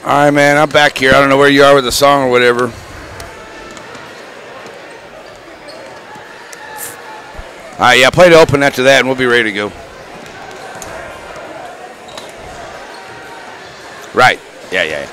All right, man, I'm back here. I don't know where you are with the song or whatever. All right, yeah, play to open after that, and we'll be ready to go. Right. Yeah.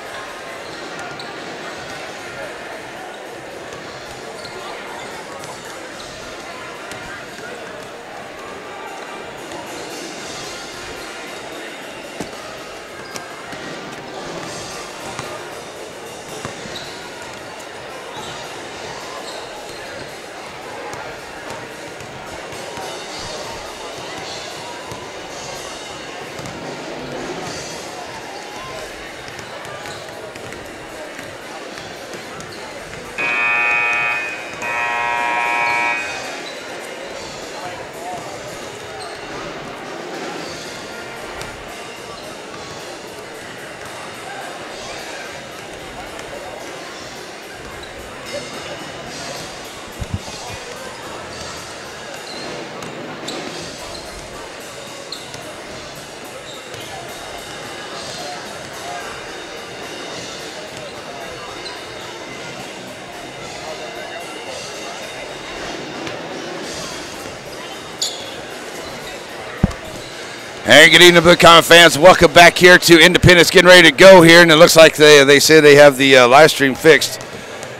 Hey, good evening, Blue Comet fans. Welcome back here to Independence, getting ready to go here, and it looks like they say they have the live stream fixed,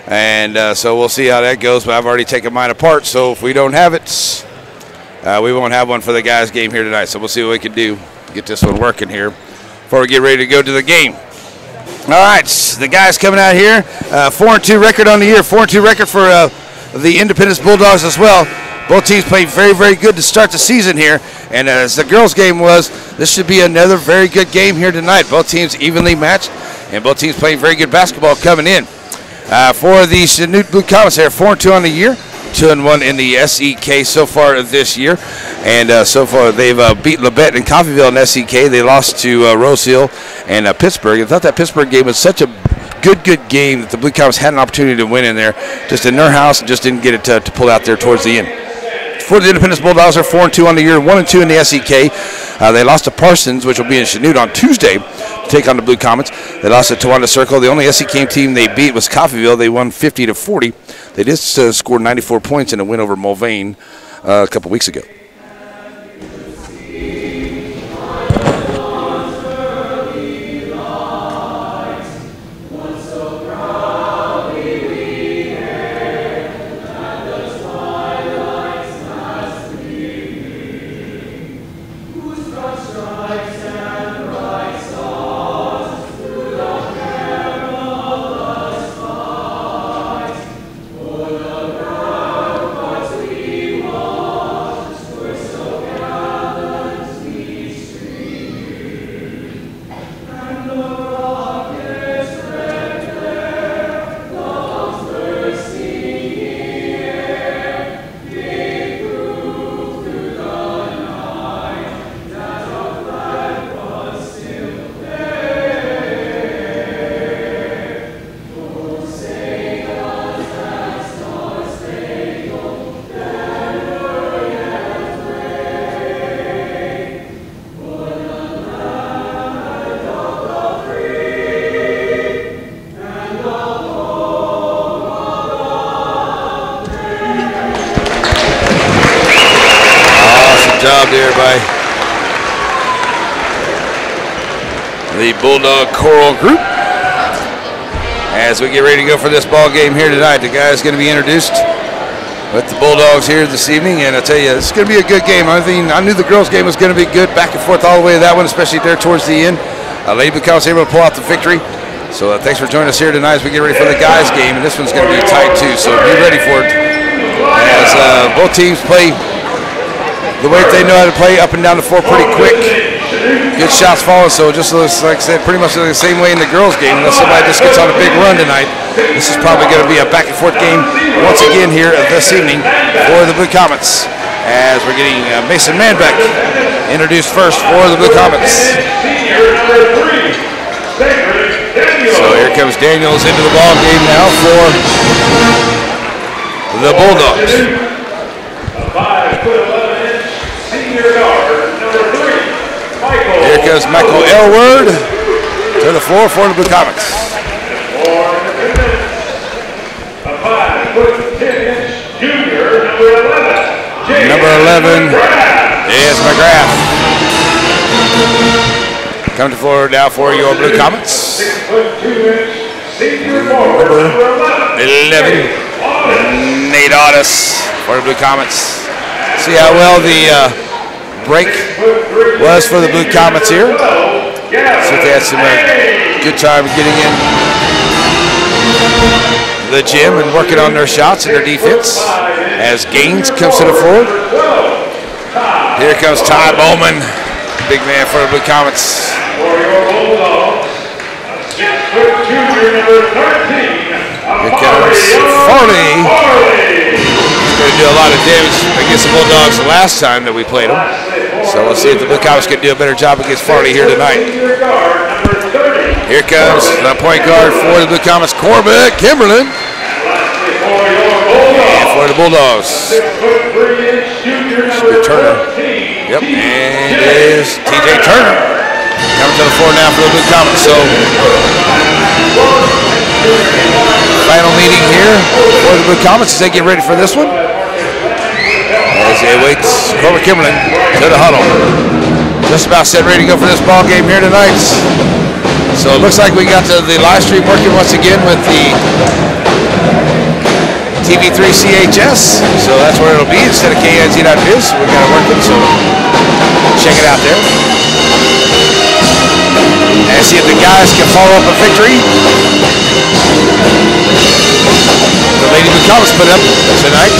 and so we'll see how that goes. But I've already taken mine apart, so if we don't have it, we won't have one for the guys' game here tonight. So we'll see what we can do to get this one working here before we get ready to go to the game. All right, the guys coming out here, 4-2 record on the year, 4-2 record for the Independence Bulldogs as well. Both teams played very, very good to start the season here. And as the girls' game was, this should be another very good game here tonight. Both teams evenly matched, and both teams playing very good basketball coming in. For the Chanute Blue Comets, they're 4-2 on the year, 2-1 in the SEK so far this year. And so far they've beat Labette and Coffeyville in SEK. They lost to Rose Hill and Pittsburgh. I thought that Pittsburgh game was such a good game that the Blue Comets had an opportunity to win in there, just in their house, and just didn't get it to pull out there towards the end. For the Independence Bulldogs, are 4-2 on the year, 1-2 in the SEK. They lost to Parsons, which will be in Chanute on Tuesday, to take on the Blue Comets. They lost to Towanda Circle. The only SEK team they beat was Coffeyville. They won 50-40. They just scored 94 points in a win over Mulvane a couple weeks ago. Job there by the Bulldog Choral Group. As we get ready to go for this ball game here tonight, the guys going to be introduced with the Bulldogs here this evening, and I tell you, it's going to be a good game. I knew the girls' game was going to be good, back and forth all the way to that one, especially there towards the end. Lady Blue Comets able to pull out the victory. So thanks for joining us here tonight as we get ready for the guys' game, and this one's going to be tight too. So be ready for it. As both teams play the way they know how to play, up and down the floor pretty quick. Good shots falling, so just looks like I said, pretty much the same way in the girls' game, unless somebody just gets on a big run tonight. This is probably going to be a back-and-forth game once again here this evening for the Blue Comets. As we're getting Mason Manbeck introduced first for the Blue Comets. So here comes Daniels into the ball game now for the Bulldogs. 5'11" senior guard, number 3, Michael. Here comes Michael Elward. to the floor for the Blue Comets. A 5'10" junior, number 11 is McGrath. Come to the floor now for your Blue Comets. 6'2" senior number 11, Nate Audis for the Blue Comets. See how well the break was for the Blue Comets here. See if they had some good time getting in the gym and working on their shots and their defense. As Gaines comes to the floor. Here comes Ty Bowman, big man for the Blue Comets. Here comes Farley. He's going to do a lot of damage against the Bulldogs the last time that we played them. So we'll see if the Blue Comets can do a better job against Farley here tonight. Here comes the point guard for the Blue Comets, Corbett Kimberlin. And for the Bulldogs, Turner. Yep, and it is TJ Turner. Coming to the floor now for the Blue Comets. So, final meeting here for the Blue Comets as they get ready for this one. As they wait Corbett Kimberlin to the huddle. Just about set ready to go for this ball game here tonight. So it looks like we got the live stream working once again with the TV3 CHS. So that's where it'll be instead of KNZ.biz. We got it working, so check it out there. And see if the guys can follow up a victory. The Lady Blue Comets put up tonight,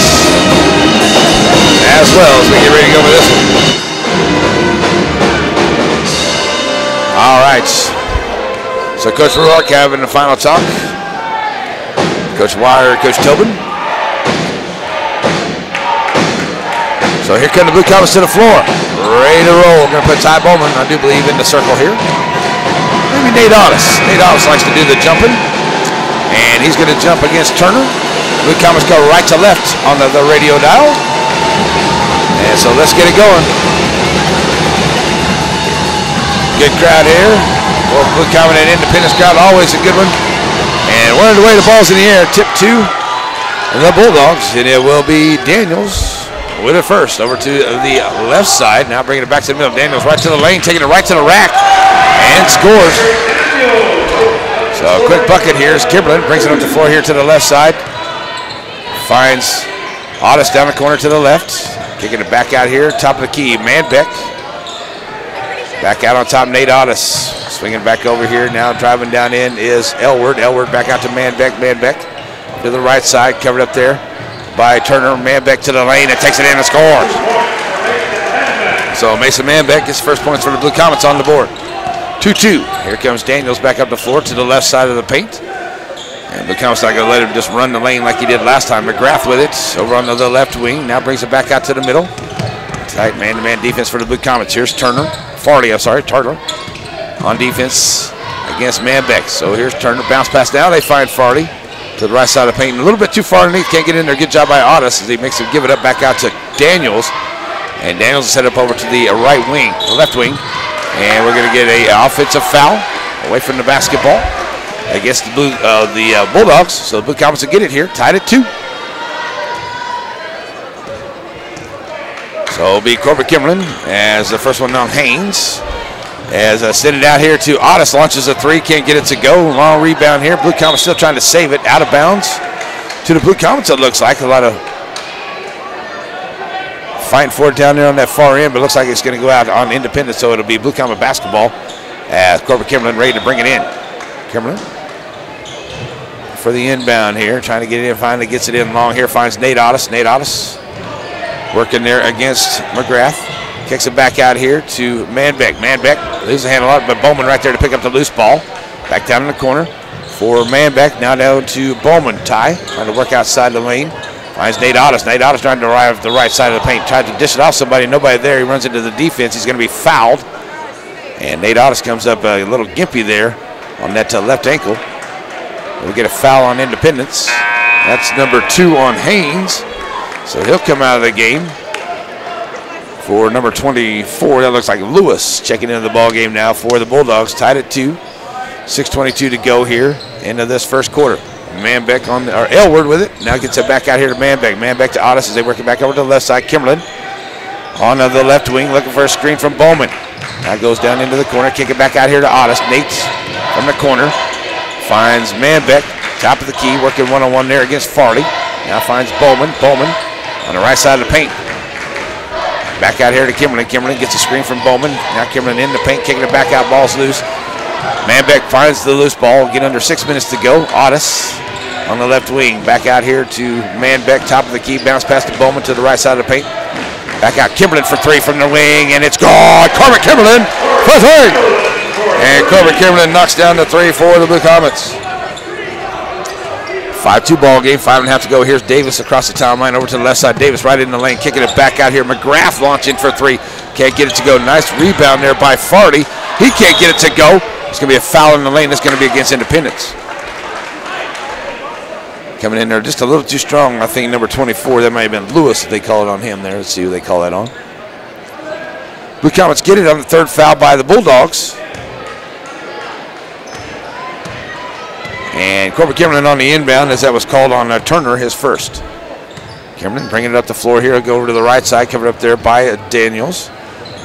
as well as we get ready to go with this one. All right. So Coach Ruark having the final talk. Coach Wire, Coach Tobin. So here come the Blue Comets to the floor. Ready to roll. We're going to put Ty Bowman, I do believe, in the circle here. Maybe Nate Audis. Nate Audis likes to do the jumping. And he's going to jump against Turner. Blue Comets go right to left on the radio dial. And so let's get it going. Good crowd here. Well, Blue Comet and Independence crowd, always a good one. And one of the way the ball's in the air, tip to the Bulldogs. And it will be Daniels with it first. Over to the left side. Now bringing it back to the middle. Daniels right to the lane, taking it right to the rack. And scores. So a quick bucket here is Kimberlin. Brings it up the floor here to the left side. Finds Audis down the corner to the left. Kicking it back out here, top of the key, Manbeck. Back out on top, Nate Audis. Swinging back over here, now driving down in is Elward. Elward back out to Manbeck. Manbeck to the right side, covered up there by Turner. Manbeck to the lane and takes it in and scores. So Mason Manbeck gets first points for the Blue Comets on the board. 2-2. Here comes Daniels back up the floor to the left side of the paint. And Blue Comets not going to let him just run the lane like he did last time. McGrath with it over on the left wing. Now brings it back out to the middle. Tight man-to-man defense for the Blue Comets. Here's Turner. Turner on defense against Manbeck. So here's Turner. Bounce pass now. They find Farley to the right side of the paint. A little bit too far underneath. Can't get in there. Good job by Audis as he makes him give it up back out to Daniels. And Daniels is set up over to the right wing, the left wing. And we're going to get an offensive foul away from the basketball against the Bulldogs. So the Blue Comets will get it here, tied at 2. So it'll be Corbett Kimberlin as the first one on Haynes. As send it out here to Audis, launches a 3, can't get it to go. Long rebound here. Blue Comets still trying to save it, out of bounds to the Blue Comets. It looks like a lot of fighting for it down there on that far end, but it looks like it's going to go out on Independence, so it'll be Blue Comet basketball as Corbett Kimberlin ready to bring it in. Kimberlin for the inbound here, trying to get it in, finally gets it in long here, finds Nate Audis. Nate Audis working there against McGrath. Kicks it back out here to Manbeck. Manbeck leaves the handle out, but Bowman right there to pick up the loose ball. Back down in the corner for Manbeck, now down to Bowman. Ty trying to work outside the lane. Finds Nate Audis. Nate Audis trying to arrive the right side of the paint. Tried to dish it off somebody. Nobody there. He runs into the defense. He's going to be fouled. And Nate Audis comes up a little gimpy there on that left ankle. We'll get a foul on Independence. That's number 2 on Haynes. So he'll come out of the game for number 24. That looks like Lewis checking into the ball game now for the Bulldogs. Tied at 2. 6:22 to go here into this first quarter. Manbeck on the, or Elward with it. Now gets it back out here to Manbeck. Manbeck to Otis as they work it back over to the left side. Kimberlin on the left wing looking for a screen from Bowman. Now goes down into the corner. Kick it back out here to Otis. Nate's from the corner. Finds Manbeck. Top of the key. Working one-on-one there against Farley. Now finds Bowman. Bowman on the right side of the paint. Back out here to Kimberlin. Kimberlin gets a screen from Bowman. Now Kimberlin in the paint. Kicking it back out. Ball's loose. Manbeck finds the loose ball. Get under 6 minutes to go. Otis on the left wing. Back out here to Manbeck. Top of the key. Bounce past to Bowman to the right side of the paint. Back out Kimberlin for three from the wing. And it's gone. Corbett Kimberlin for three. And Corbett Kimberlin knocks down the three for the Blue Comets. 5-2 ball game. 5.5 to go. Here's Davis across the timeline over to the left side. Davis right in the lane. Kicking it back out here. McGrath launching for three. Can't get it to go. Nice rebound there by Farley. He can't get it to go. It's going to be a foul in the lane. That's going to be against Independence. Coming in there just a little too strong. I think number 24, that might have been Lewis if they call it on him there. Let's see who they call that on. Blue Comets get it on the third foul by the Bulldogs. And Corbett Kimberlin on the inbound as that was called on Turner, his first. Kimberlin bringing it up the floor here. Go over to the right side, covered up there by Daniels.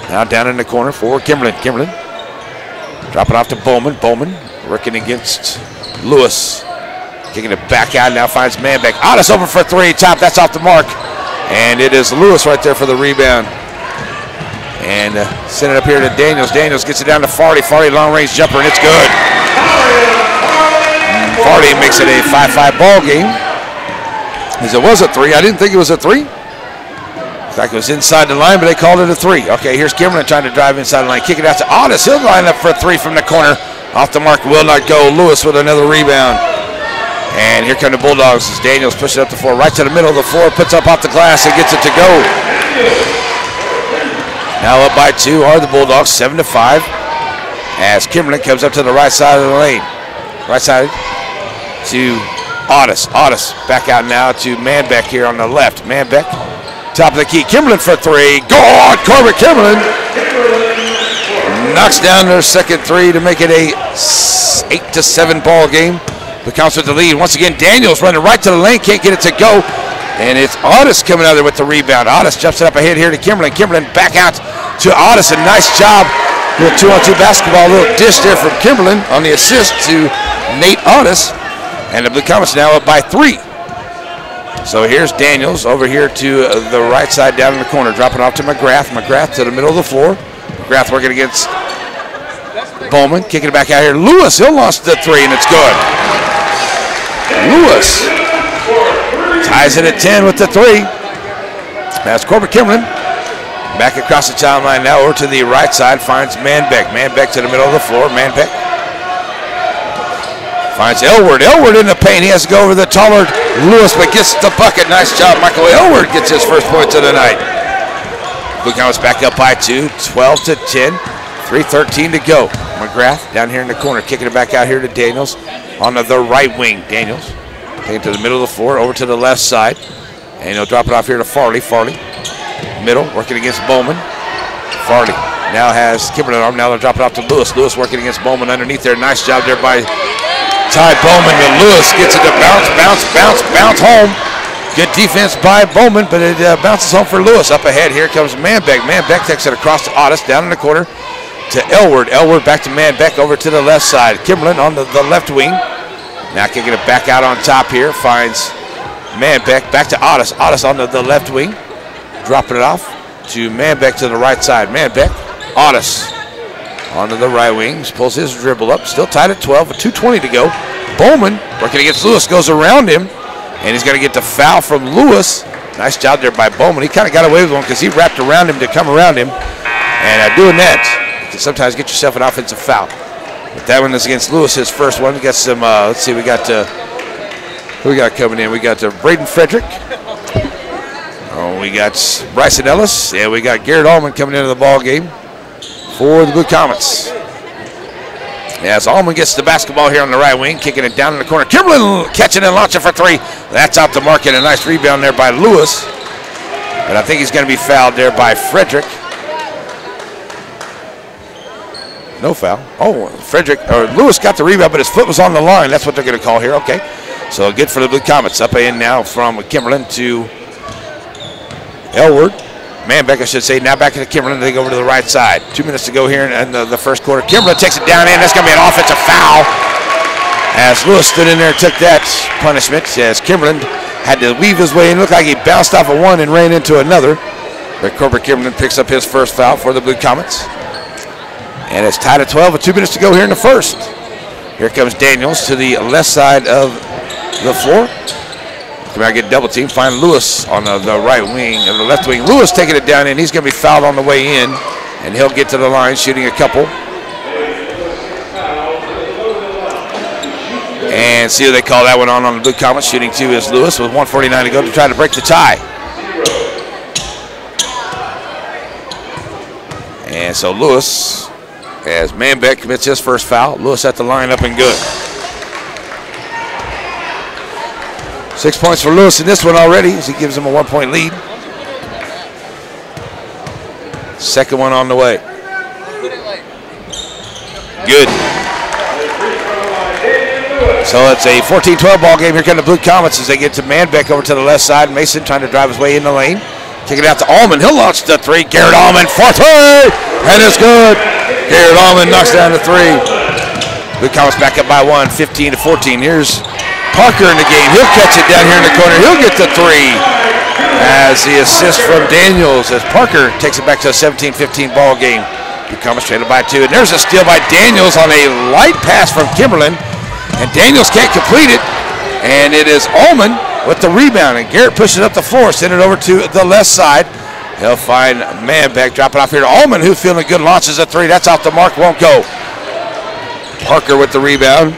Now down in the corner for Kimberlin. Kimberlin dropping off to Bowman. Bowman working against Lewis. Kicking it back out, now finds Manbeck. Otis open for three, top, that's off the mark. And it is Lewis right there for the rebound. And send it up here to Daniels. Daniels gets it down to Farley. Farley long range jumper, and it's good. Farley makes it a 5-5 ball game. As it was a three, I didn't think it was a three. In fact, it was inside the line, but they called it a three. Okay, here's Kimberlin trying to drive inside the line. Kick it out to Otis. He'll line up for a three from the corner. Off the mark, will not go. Lewis with another rebound. And here come the Bulldogs as Daniels pushes it up the floor, right to the middle of the floor, puts up off the glass and gets it to go. Now up by two are the Bulldogs, 7-5. As Kimberlin comes up to the right side of the lane. Right side to Otis. Otis back out now to Manbeck here on the left. Manbeck, top of the key. Kimberlin for three. Go on, Corbett Kimberlin. Knocks down their second three to make it a 8-7 ball game. The Comets with the lead. Once again, Daniels running right to the lane. Can't get it to go. And it's Otis coming out there with the rebound. Otis jumps it up ahead here to Kimberlin. Kimberlin back out to Otis. A nice job. Little 2-on-2 basketball. A little dish there from Kimberlin on the assist to Nate Otis. And the Blue Comets now up by three. So here's Daniels over here to the right side down in the corner. Dropping off to McGrath. McGrath to the middle of the floor. McGrath working against Bowman. Kicking it back out here. Lewis, he'll launch the three, and it's good. Lewis ties it at 10 with the three. That's Corbett Kimberlin. Back across the timeline now over to the right side. Finds Manbeck. Manbeck to the middle of the floor. Manbeck finds Elward. Elward in the paint. He has to go over the taller Lewis, but gets the bucket. Nice job. Michael Elward gets his first points of the night. Blue Comets back up by two. 12-10. 3:13 to go. McGrath down here in the corner. Kicking it back out here to Daniels. On the right wing, Daniels. Taking it to the middle of the floor, over to the left side. And he'll drop it off here to Farley. Farley, middle, working against Bowman. Farley now has Kimberlin arm. Now they'll drop it off to Lewis. Lewis working against Bowman underneath there. Nice job there by Ty Bowman. But Lewis gets it to bounce home. Good defense by Bowman, but it bounces home for Lewis. Up ahead, here comes Manbeck. Manbeck takes it across to Otis, down in the corner. To Elward. Elward back to Manbeck over to the left side. Kimberlin on the left wing. Now kicking it back out on top here. Finds Manbeck. Back to Otis. Otis on the left wing. Dropping it off to Manbeck to the right side. Manbeck. Otis onto the right wing. Pulls his dribble up. Still tied at 12 with 2:20 to go. Bowman working against Lewis. Goes around him. And he's going to get the foul from Lewis. Nice job there by Bowman. He kind of got away with one because he wrapped around him to come around him. And doing that, you can sometimes get yourself an offensive foul. But that one is against Lewis, his first one. We got some, let's see, we got, who we got coming in? We got Braden Frederick. Oh, we got Bryson Ellis. And we got Garrett Allman coming into the ball game for the Blue Comets. As Allman gets the basketball here on the right wing, kicking it down in the corner. Kimberlin catching and launching for three. That's out the mark, and a nice rebound there by Lewis. But I think he's going to be fouled there by Frederick. No foul. Oh, Lewis got the rebound, but his foot was on the line. That's what they're going to call here. Okay. So good for the Blue Comets. Up in now from Kimberlin to Elward. Manbeck, I should say. Now back to Kimberlin. They go over to the right side. 2 minutes to go here in the first quarter. Kimberlin takes it down in. That's going to be an offensive foul. As Lewis stood in there and took that punishment. As Kimberlin had to weave his way in. Looked like he bounced off of one and ran into another. But Corbett Kimberlin picks up his first foul for the Blue Comets. And it's tied at 12 with 2 minutes to go here in the first. Here comes Daniels to the left side of the floor. Come out, get double team. Find Lewis on the right wing, or the left wing. Lewis taking it down in. He's going to be fouled on the way in, and he'll get to the line shooting a couple. And see who they call that one on the Blue Comets. Shooting two is Lewis with 1:49 to go to try to break the tie. And so Lewis, as Manbeck commits his first foul, Lewis at the line up and good. 6 points for Lewis in this one already as he gives him a 1 point lead. Second one on the way. Good. So it's a 14-12 ball game. Here come the Blue Comets as they get to Manbeck over to the left side. Mason trying to drive his way in the lane. Kick it out to Allman. He'll launch the three. Garrett Allman for three. And it's good. Garrett Allman knocks down the three. Blue Comets back up by one, 15-14. Here's Parker in the game. He'll catch it down here in the corner. He'll get the three as the assist from Daniels as Parker takes it back to a 17-15 ball game. Blue Comets traded by two. And there's a steal by Daniels on a light pass from Kimberlin. And Daniels can't complete it. And it is Allman with the rebound. And Garrett pushes it up the floor. Send it over to the left side. He'll find Manbeck. Drop it off here to Allman, who's feeling good. Launches a three. That's off the mark. Won't go. Parker with the rebound.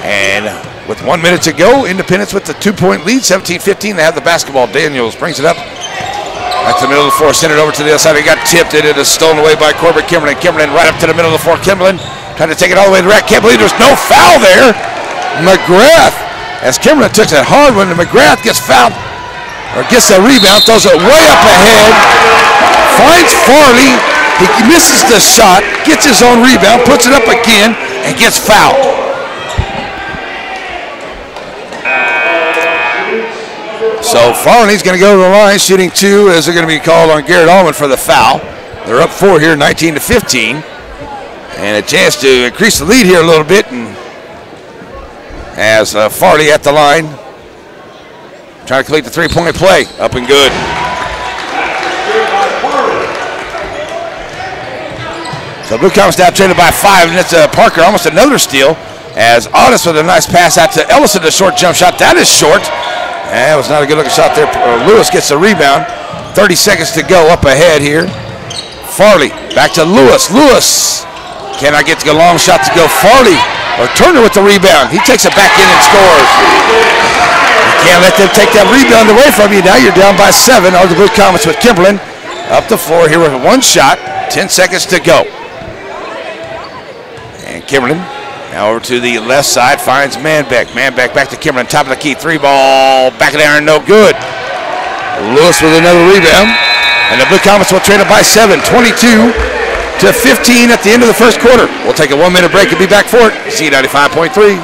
And with 1 minute to go, Independence with the 2 point lead, 17-15. They have the basketball. Daniels brings it up at the middle of the floor. Send it over to the other side. It got tipped. It is stolen away by Corbett Kimberlin. Kimberlin right up to the middle of the floor. Kimberlin trying to take it all the way to the rack. Can't believe there's no foul there. McGrath, as Kimberlin took that hard one, and McGrath gets fouled, or gets the rebound, throws it way up ahead, finds Farley. He misses the shot, gets his own rebound, puts it up again, and gets fouled. So Farley's going to go to the line, shooting two, as they're going to be called on Garrett Allman for the foul. They're up four here, 19-15. And a chance to increase the lead here a little bit. And as Farley at the line, trying to complete the three-point play. Up and good. So Blue Comets now traded by five, and it's Parker, almost another steal. As Otis with a nice pass out to Ellison, the short jump shot. That is short. That was not a good-looking shot there. Lewis gets the rebound. 30 seconds to go up ahead here. Farley back to Lewis. Lewis cannot get the long shot to go. Farley or Turner with the rebound. He takes it back in and scores. You can't let them take that rebound away from you. Now you're down by 7. Are the Blue Comets with Kimberlin up the floor here with one shot. 10 seconds to go. And Kimberlin now over to the left side, finds Manbeck. Manbeck back to Kimberlin, top of the key, three ball, back of the iron, no good. Lewis with another rebound. And the Blue Comets will trade it by 7, 22-15 at the end of the first quarter. We'll take a 1 minute break and be back for it. C95.3. Great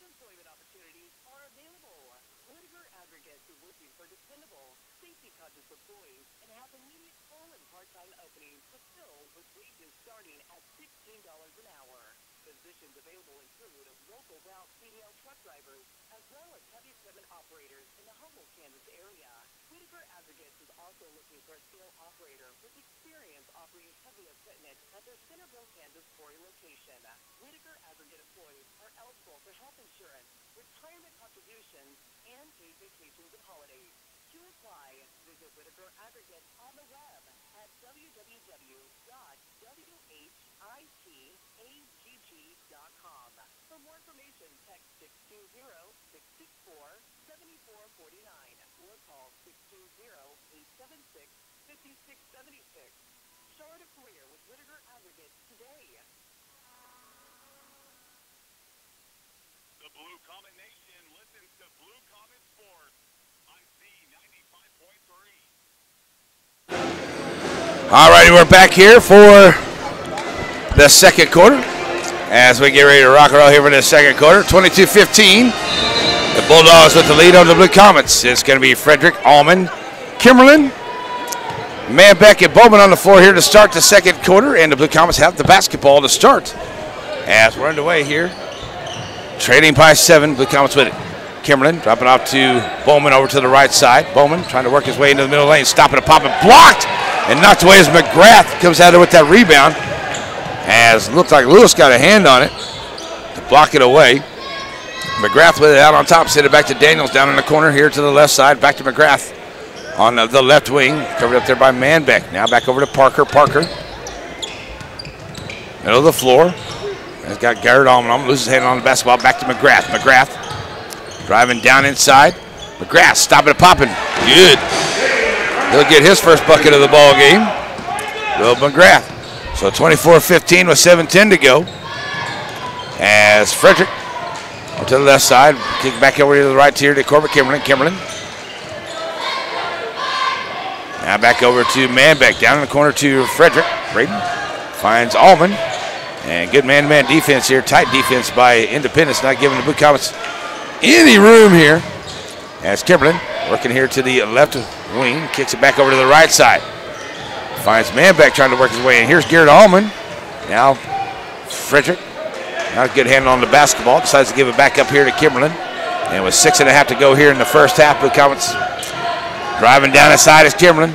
employment opportunities are available. Whitaker Aggregates is looking for dependable, safety-conscious employees and have immediate full and part-time openings to fill with wages starting at $16 an hour. Positions available include local route CDL truck drivers as well as heavy equipment operators in the Humboldt, Kansas area. Whitaker Aggregates is also looking for a scale operator with experience operating heavy equipment at their Centerville, Kansas quarry location. Whitaker Aggregate employees are eligible for health insurance, retirement contributions, and paid vacations and holidays. To apply, visit Whitaker Aggregates on the web at www.whitagg.com. For more information, text 620-664-7449 or call 620-876-5676. Start a career with Whitaker Aggregates today. The Blue Comet Nation listens to Blue Comet Sports on C95.3. All righty, we're back here for the second quarter as we get ready to rock and roll here for the second quarter. 22-15. The Bulldogs with the lead on the Blue Comets. It's going to be Frederick, Allman, Kimmerlin, Manbeck, and Bowman on the floor here to start the second quarter, and the Blue Comets have the basketball to start as we're underway here. Trading by 7, Blue Comets with it. Kimmerlin dropping off to Bowman over to the right side. Bowman trying to work his way into the middle lane, stopping and popping, blocked, and knocked away as McGrath comes out there with that rebound. As it looked like Lewis got a hand on it to block it away. McGrath with it out on top, sent it back to Daniels down in the corner here to the left side. Back to McGrath on the left wing, covered up there by Manbeck. Now back over to Parker. Parker, middle of the floor. He's got Garrett Allman. Loses his hand on the basketball. Back to McGrath. McGrath driving down inside. McGrath stopping and popping. Good. He'll get his first bucket of the ball game. Will McGrath. So 24-15 with 7:10 to go. As Frederick to the left side, kick back over to the right tier to Corbett Kimmerlin. Kimmerlin. Now back over to Manbeck. Down in the corner to Frederick. Braden finds Allman. And good man-to-man defense here. Tight defense by Independence, not giving the Blue Comets any room here. As Kimmerlin working here to the left wing, kicks it back over to the right side. Finds Manbeck trying to work his way in. Here's Garrett Allman. Now Frederick, not a good handle on the basketball, decides to give it back up here to Kimmerlin. And with 6.5 to go here in the first half, Blue Comets driving down the side is Kimmerlin.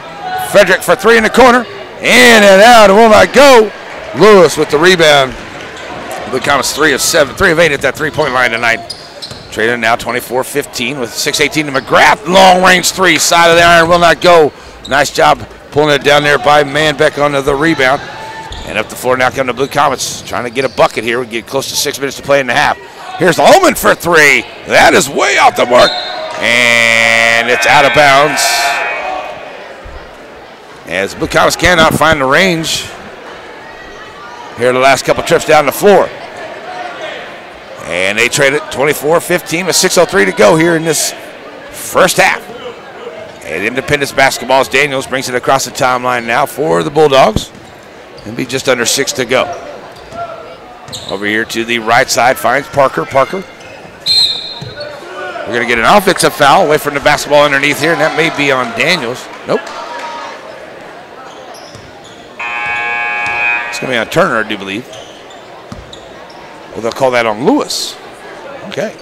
Frederick for 3 in the corner. In and out, it will not go. Lewis with the rebound. Blue Comets 3 of 8 at that three-point line tonight. Trading now 24-15 with 6:18 to McGrath. Long range 3, side of the iron, will not go. Nice job pulling it down there by Manbeck on the rebound. And up the floor now come the Blue Comets, trying to get a bucket here. We get close to 6 minutes to play in the half. Here's Allman for 3. That is way off the mark. And it's out of bounds. As Blue Comets cannot find the range here the last couple trips down the floor. And they trade it 24-15 with 6:03 to go here in this first half. And Independence basketball, Daniels brings it across the timeline now for the Bulldogs. It'll be just under 6 to go. Over here to the right side, finds Parker. Parker. We're going to get an offensive foul away from the basketball underneath here, and that may be on Daniels. Nope. It's going to be on Turner, I do believe. Well, they'll call that on Lewis. Okay.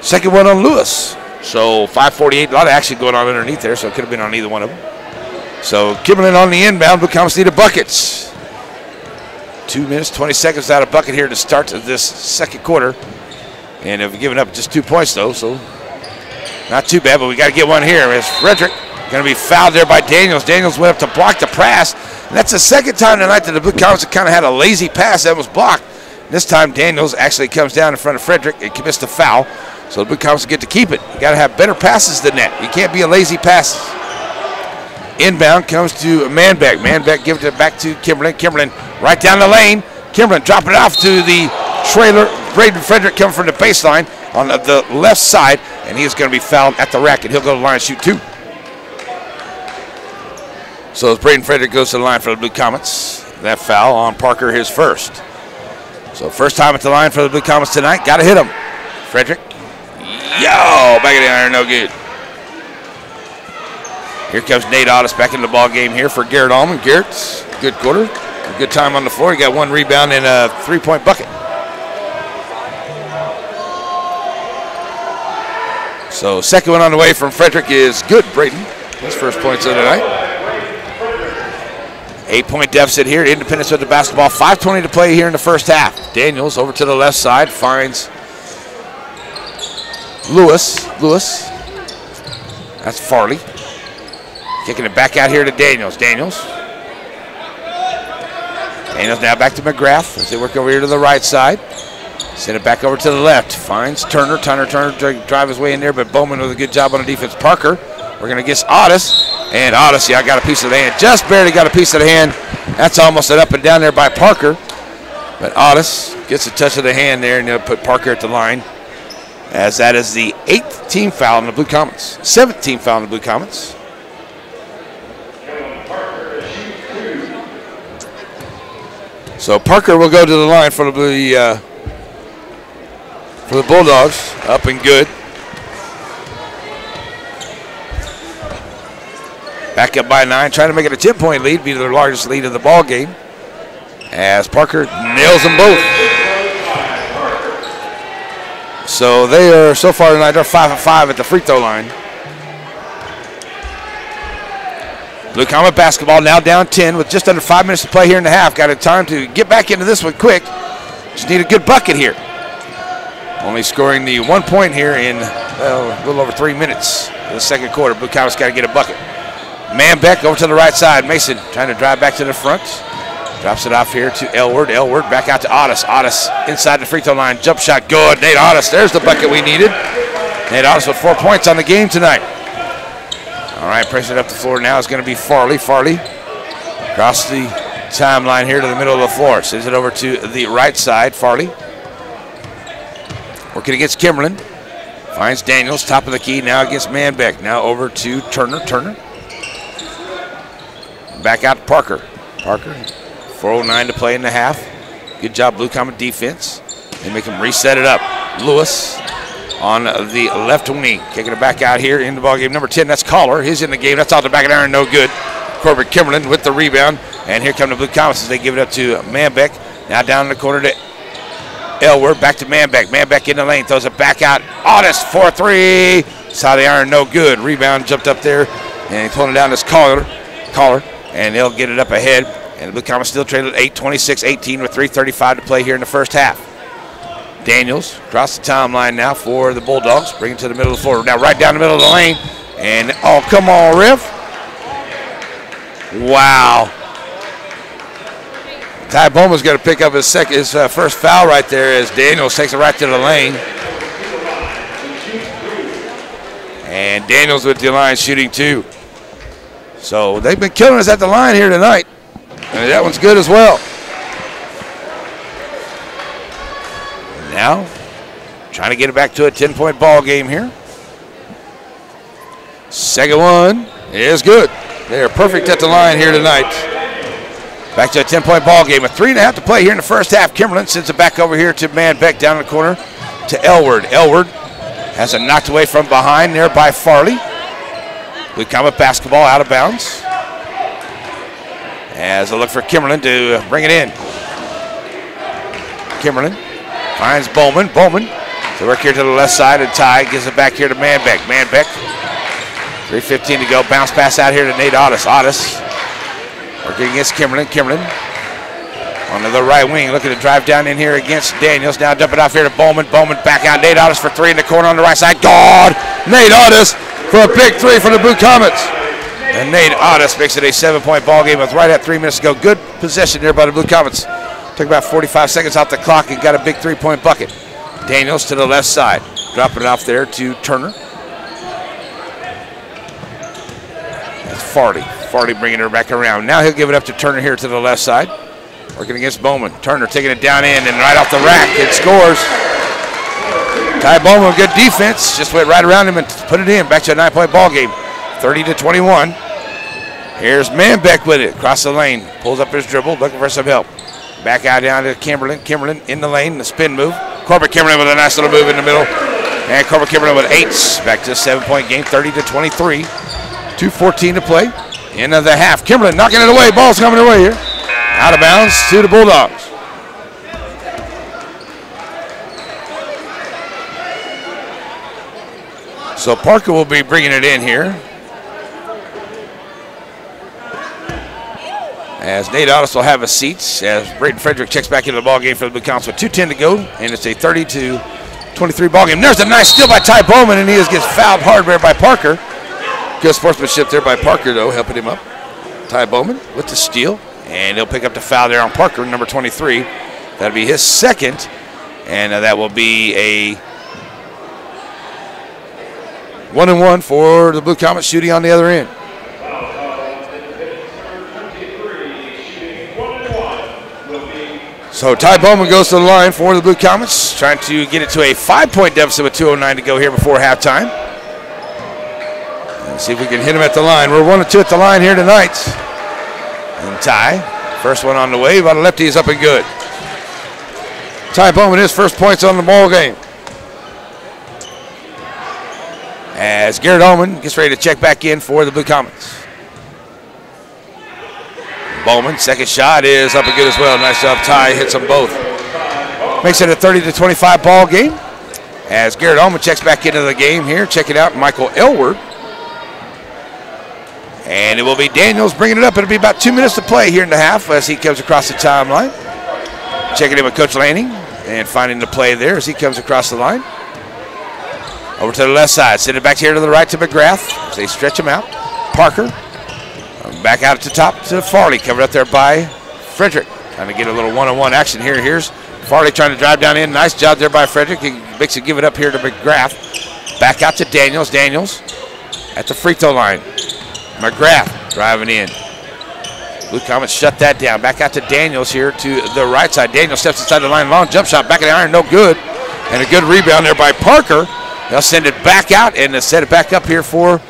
Second one on Lewis. So 5:48, a lot of action going on underneath there, so it could have been on either one of them. So Kimberlin on the inbound, Blue Comets need a buckets. 2 minutes, 20 seconds without a bucket here to start this second quarter. And they've given up just 2 points though, so not too bad, but we got to get one here. As Frederick going to be fouled there by Daniels. Daniels went up to block the pass. And that's the second time tonight that the Blue Comets have kind of had a lazy pass that was blocked. This time Daniels actually comes down in front of Frederick and commits the foul. So the Blue Comets get to keep it. You got to have better passes than that. You can't be a lazy pass. Inbound comes to Manbeck. Manbeck gives it back to Kimberlin. Kimberlin right down the lane. Kimberlin dropping it off to the trailer. Braden Frederick coming from the baseline on the left side, and he is going to be fouled at the rack, and he'll go to the line and shoot 2. So as Braden Frederick goes to the line for the Blue Comets, that foul on Parker, his first. So first time at the line for the Blue Comets tonight. Got to hit him. Frederick. Yo, back of the iron, no good. Here comes Nate Otis back in the ball game here for Garrett Allman. Garrett's good quarter, a good time on the floor. He got 1 rebound and a 3-point bucket. So second one on the way from Frederick is good. Braden, his first points of the night. 8-point deficit here. Independence with the basketball. 5:20 to play here in the first half. Daniels over to the left side finds Lewis. That's Farley. Kicking it back out here to Daniels. Daniels now back to McGrath as they work over here to the right side. Send it back over to the left. Finds Turner. Turner drive his way in there, but Bowman with a good job on the defense. Parker, we're going to get Otis. And Otis, yeah, got a piece of the hand. Just barely got a piece of the hand. That's almost an up and down there by Parker. But Otis gets a touch of the hand there, and they'll put Parker at the line. As that is the 8th team foul in the Blue Comets. 7th team foul in the Blue Comets. So Parker will go to the line for the Bulldogs. Up and good. Back up by 9, trying to make it a 10-point lead, be their largest lead of the ball game. As Parker nails them both. So they are, so far tonight, they're 5 of 5 at the free throw line. Blue Comet basketball now down 10 with just under 5 minutes to play here in the half. Got a time to get back into this one quick. Just need a good bucket here. Only scoring the 1 point here in a little over 3 minutes in the second quarter. Blue Comet's got to get a bucket. Manbeck over to the right side. Mason trying to drive back to the front. Drops it off here to Elward. Elward back out to Otis. Otis inside the free throw line. Jump shot good. Nate Otis, there's the bucket we needed. Nate Otis with 4 points on the game tonight. All right, pressing it up the floor now is going to be Farley. Farley across the timeline here to the middle of the floor. Sends it over to the right side. Farley working against Kimberlin. Finds Daniels, top of the key, now against Manbeck. Now over to Turner. Turner. Back out to Parker. Parker, 4:09 to play in the half. Good job, Blue Comet defense. They make him reset it up. Lewis on the left wing, kicking it back out here in the ball game. Number 10, that's Collar. He's in the game. That's out the back of the iron, no good. Corbett Kimberlin with the rebound. And here come the Blue Comets as they give it up to Manbeck. Now down in the corner to Elward. Back to Manbeck. Manbeck in the lane, throws it back out. Otis, 4-3. Side of the iron, no good. Rebound jumped up there. And he's pulling it down this Collar. And they'll get it up ahead. And the Blue Comets still trailed at 8-26-18 with 3:35 to play here in the first half. Daniels across the timeline now for the Bulldogs. Bring it to the middle of the floor. Now right down the middle of the lane. And, oh, come on, Riff. Wow. Ty Bowman's going to pick up his first foul right there as Daniels takes it right to the lane. And Daniels with the line shooting 2. So they've been killing us at the line here tonight. And that one's good as well. Now, trying to get it back to a 10-point ball game here. Second one is good. They are perfect at the line here tonight. Back to a 10-point ball game. With 3.5 to play here in the first half. Kimberlin sends it back over here to Manbeck down in the corner to Elward. Elward has it knocked away from behind there by Farley. Blue Comet basketball out of bounds. As a look for Kimberlin to bring it in. Kimberlin finds Bowman. Bowman to work here to the left side, and Ty gives it back here to Manbeck. Manbeck, 3:15 to go. Bounce pass out here to Nate Otis. Otis working against Kimberlin. Kimberlin onto the right wing, looking to drive down in here against Daniels. Now dump it off here to Bowman. Bowman back out. Nate Otis for 3 in the corner on the right side. God! Nate Otis for a big 3 for the Blue Comets. And Nate Otis makes it a 7-point ball game with right at 3 minutes to go. Good possession there by the Blue Comets. Took about 45 seconds off the clock and got a big 3-point bucket. Daniels to the left side. Dropping it off there to Turner. That's Farley. Farley bringing her back around. Now he'll give it up to Turner here to the left side. Working against Bowman. Turner taking it down in and right off the rack. It scores. Ty Bowman, good defense. Just went right around him and put it in. Back to a 9-point ball game. 30-21. Here's Manbeck with it. Across the lane. Pulls up his dribble. Looking for some help. Back out down to Kimberlin. Kimberlin in the lane. The spin move. Corbett Kimberlin with a nice little move in the middle. And Corbett Kimberlin with 8. Back to a 7-point game. 30-23. 2:14 to play. End of the half. Kimberlin knocking it away. Ball's coming away here. Out of bounds to the Bulldogs. So Parker will be bringing it in here. As Nate Otis will have a seat as Braden Frederick checks back into the ball game for the Blue Comets with 2:10 to go, and it's a 30-23 ball game. There's a nice steal by Ty Bowman, and he gets fouled hard there by Parker. Good sportsmanship there by Parker, though, helping him up. Ty Bowman with the steal, and he'll pick up the foul there on Parker, number 23. That'll be his second, and that will be a 1-and-1 for the Blue Comets shooting on the other end. So Ty Bowman goes to the line for the Blue Comets, trying to get it to a 5-point deficit with 2:09 to go here before halftime. Let's see if we can hit him at the line. We're 1-2 at the line here tonight. And Ty First one on the way, but a lefty is up and good. Ty Bowman, his first points on the ball game. As Garrett Ullman gets ready to check back in for the Blue Comets. Bowman, second shot is up and good as well. Nice job, Ty, hits them both. Makes it a 30-25 ball game. As Garrett Ullman checks back into the game here, check it out, Michael Elward. And it will be Daniels bringing it up. It'll be about 2 minutes to play here in the half as he comes across the timeline. Checking in with Coach Lanning and finding the play there as he comes across the line. Over to the left side, send it back here to the right to McGrath as they stretch him out. Parker, back out at the top to Farley, covered up there by Frederick. Trying to get a little one-on-one action here. Here's Farley trying to drive down in. Nice job there by Frederick. He makes it give it up here to McGrath. Back out to Daniels. Daniels at the free throw line. McGrath driving in. Blue Comets shut that down. Back out to Daniels here to the right side. Daniels steps inside the line. Long jump shot. Back of the iron. No good. And a good rebound there by Parker. They'll send it back out and set it back up here for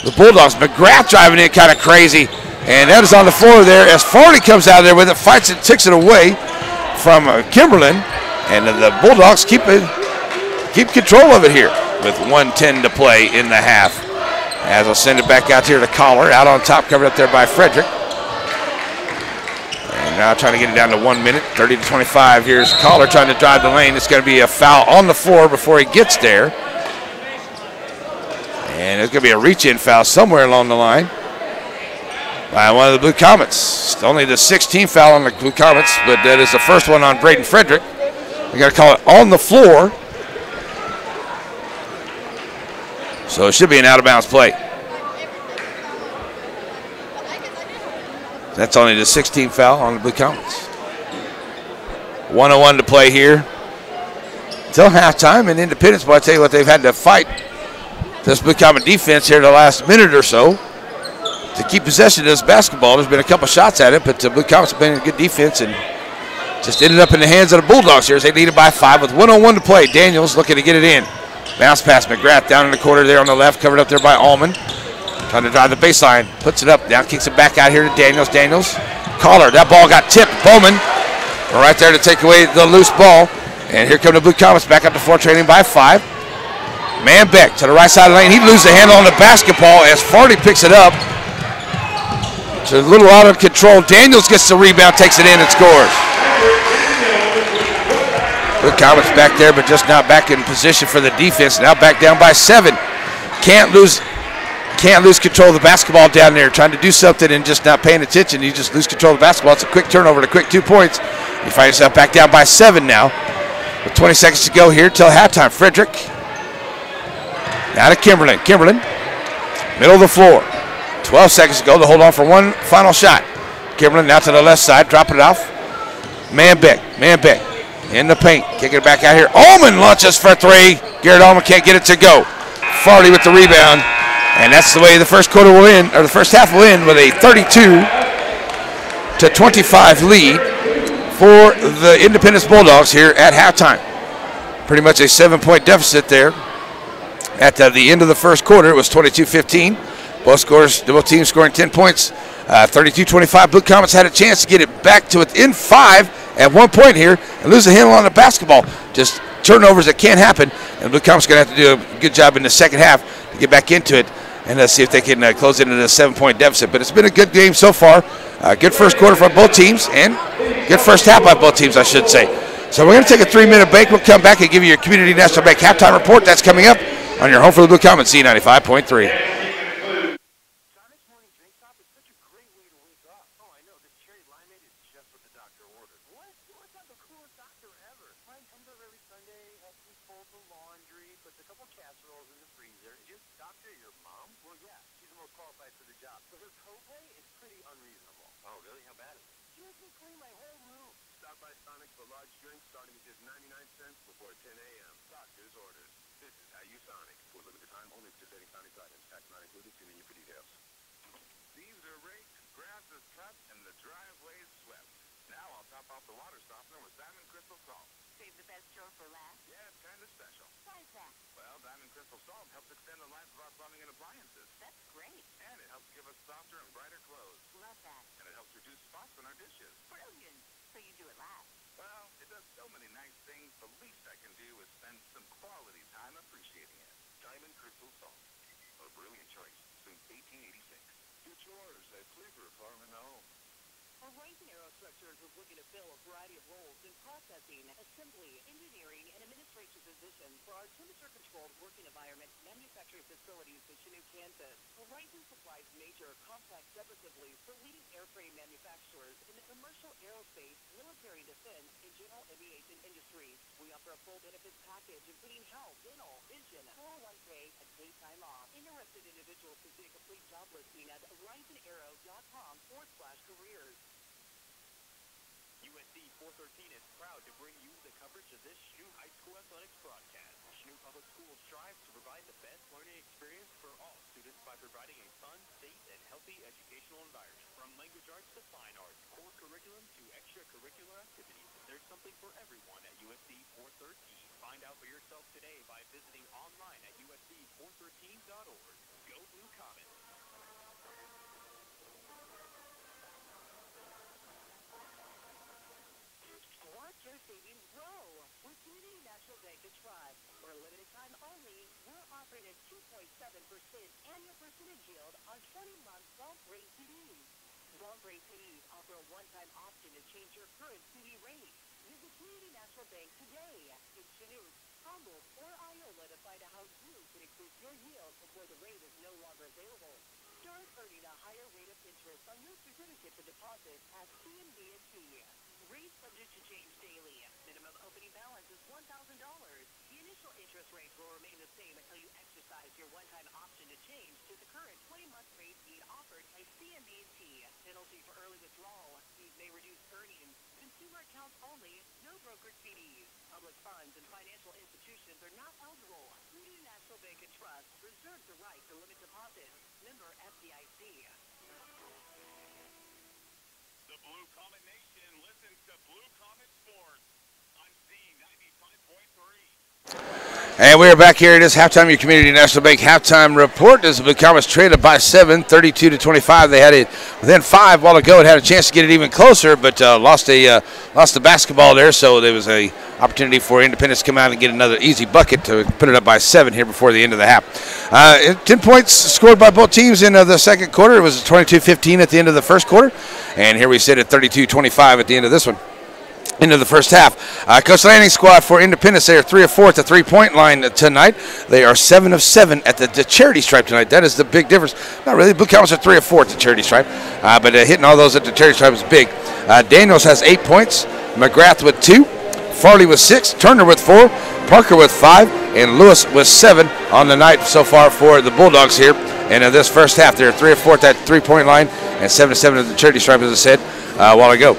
the Bulldogs. McGrath driving in kind of crazy. And that is on the floor there as Farley comes out of there with it. Fights it. Takes it away from Kimberlin. And the Bulldogs keep control of it here with 1:10 to play in the half. As I'll send it back out here to Collar. Out on top, covered up there by Frederick. And now trying to get it down to 1 minute, 30-25. Here's Collar trying to drive the lane. It's going to be a foul on the floor before he gets there. And it's going to be a reach-in foul somewhere along the line by one of the Blue Comets. It's only the 16th foul on the Blue Comets, but that is the first one on Braden Frederick. They got to call it on the floor. So it should be an out-of-bounds play. That's only the 16th foul on the Blue Comets. 1:01 to play here until halftime. And Independence, boy, I tell you what, they've had to fight this Blue Comet defense here the last minute or so to keep possession of this basketball. There's been a couple shots at it, but the Blue Comets have been in good defense and just ended up in the hands of the Bulldogs here as they lead it by 5 with 1:01 to play. Daniels looking to get it in. Bounce pass McGrath down in the corner there on the left, covered up there by Allman. Trying to drive the baseline, puts it up, down, kicks it back out here to Daniels. Daniels, Collar, that ball got tipped. Bowman right there to take away the loose ball. And here come the Blue Comets back up to 4, trailing by 5. Manbeck to the right side of the lane. He loses the handle on the basketball as Farley picks it up. It's a little out of control. Daniels gets the rebound, takes it in, and scores. Blue Comets back there, but just not back in position for the defense. Now back down by 7. Can't lose control of the basketball down there. Trying to do something and just not paying attention. You just lose control of the basketball. It's a quick turnover, a quick 2 points. You find yourself back down by 7 now. With 20 seconds to go here till halftime. Frederick. Now to Kimberlin. Kimberlin, middle of the floor. 12 seconds to go to hold on for one final shot. Kimberlin now to the left side, dropping it off. Manbeck in the paint, kicking it back out here. Allman launches for 3. Garrett Allman can't get it to go. Farley with the rebound, and that's the way the first quarter will end, or the first half will end with a 32-25 lead for the Independence Bulldogs here at halftime. Pretty much a 7-point deficit there. At the end of the first quarter, it was 22-15. Both teams scoring 10 points. 32-25. Blue Comets had a chance to get it back to within 5 at one point here and lose the handle on the basketball. Just turnovers that can't happen. And Blue Comets going to have to do a good job in the second half to get back into it and see if they can close it into a 7-point deficit. But it's been a good game so far. Good first quarter from both teams and good first half by both teams, I should say. So we're going to take a 3-minute break. We'll come back and give you your Community National Bank halftime report. That's coming up on your home for the Blue Comets, Z95.3. Softer and brighter clothes. Love that. And it helps reduce spots on our dishes. futsal. A brilliant choice since 1886. Do chores at Cleaver Farm and Home. Horizon Aerostructures is looking to fill a variety of roles in processing, assembly, engineering, and administration positions for our temperature-controlled working environment manufacturing facilities in Chanute, Kansas. Horizon supplies major, complex assemblies for leading airframe manufacturers in the commercial, aerospace, military defense, and general aviation industries. We offer a full benefits package including health, dental, vision, 401k, and paid time off. Interested individuals can see a complete job listing at horizonaero.com/careers. USD 413 is proud to bring you the coverage of this Chanute High School athletics broadcast. Chanute Public Schools strives to provide the best learning experience for all students by providing a fun, safe, and healthy educational environment. From language arts to fine arts, core curriculum to extracurricular activities, there's something for everyone at USD 413. Find out for yourself today by visiting online at usd413.org. Go Blue Comets! Watch your savings grow with Community National Bank and Trust. For a limited time only, we're offering a 2.7% annual percentage yield on 20-month bulk rate CDs. Bulk rate CDs offer a one-time option to change your current CD rate. Visit Community National Bank today in Chanute, Humboldt, or Iola to find out how you can increase your yield before the rate is no longer available. Start earning a higher rate of interest on your certificate for deposit at CNB&T. Rate subject to change daily. Minimum opening balance is $1,000. The initial interest rate will remain the same until you exercise your one-time option to change to the current 20-month rate being offered by CNB&T. Penalty for early withdrawal. Fees may reduce earnings. Consumer accounts only. No brokered CDs. Public funds and financial institutions are not eligible. Community National Bank and Trust reserves the right to limit deposits. Member FDIC. The Blue Comet Nation listens to Blue Comet Sports on Z95.3. And we are back here. It is halftime. Your Community National Bank halftime report. As the Blue Comets traded by 7, 32-25. They had it within 5 while ago. It had a chance to get it even closer, but lost the basketball there. So there was a opportunity for Independence to come out and get another easy bucket to put it up by 7 here before the end of the half. 10 points scored by both teams in the second quarter. It was 22-15 at the end of the first quarter, and here we sit at 32-25 at the end of this one. Into the first half. Coach Lanning's squad for Independence, they are 3 of 4 at the three-point line tonight. They are 7 of 7 at the charity stripe tonight. That is the big difference. Not really. Blue Comets are 3 of 4 at the charity stripe, but hitting all those at the charity stripe is big. Daniels has 8 points. McGrath with 2. Farley with 6. Turner with 4. Parker with 5. And Lewis with 7 on the night so far for the Bulldogs here. And in this first half, they're 3 of 4 at that three-point line and 7 of 7 at the charity stripe, as I said a while ago.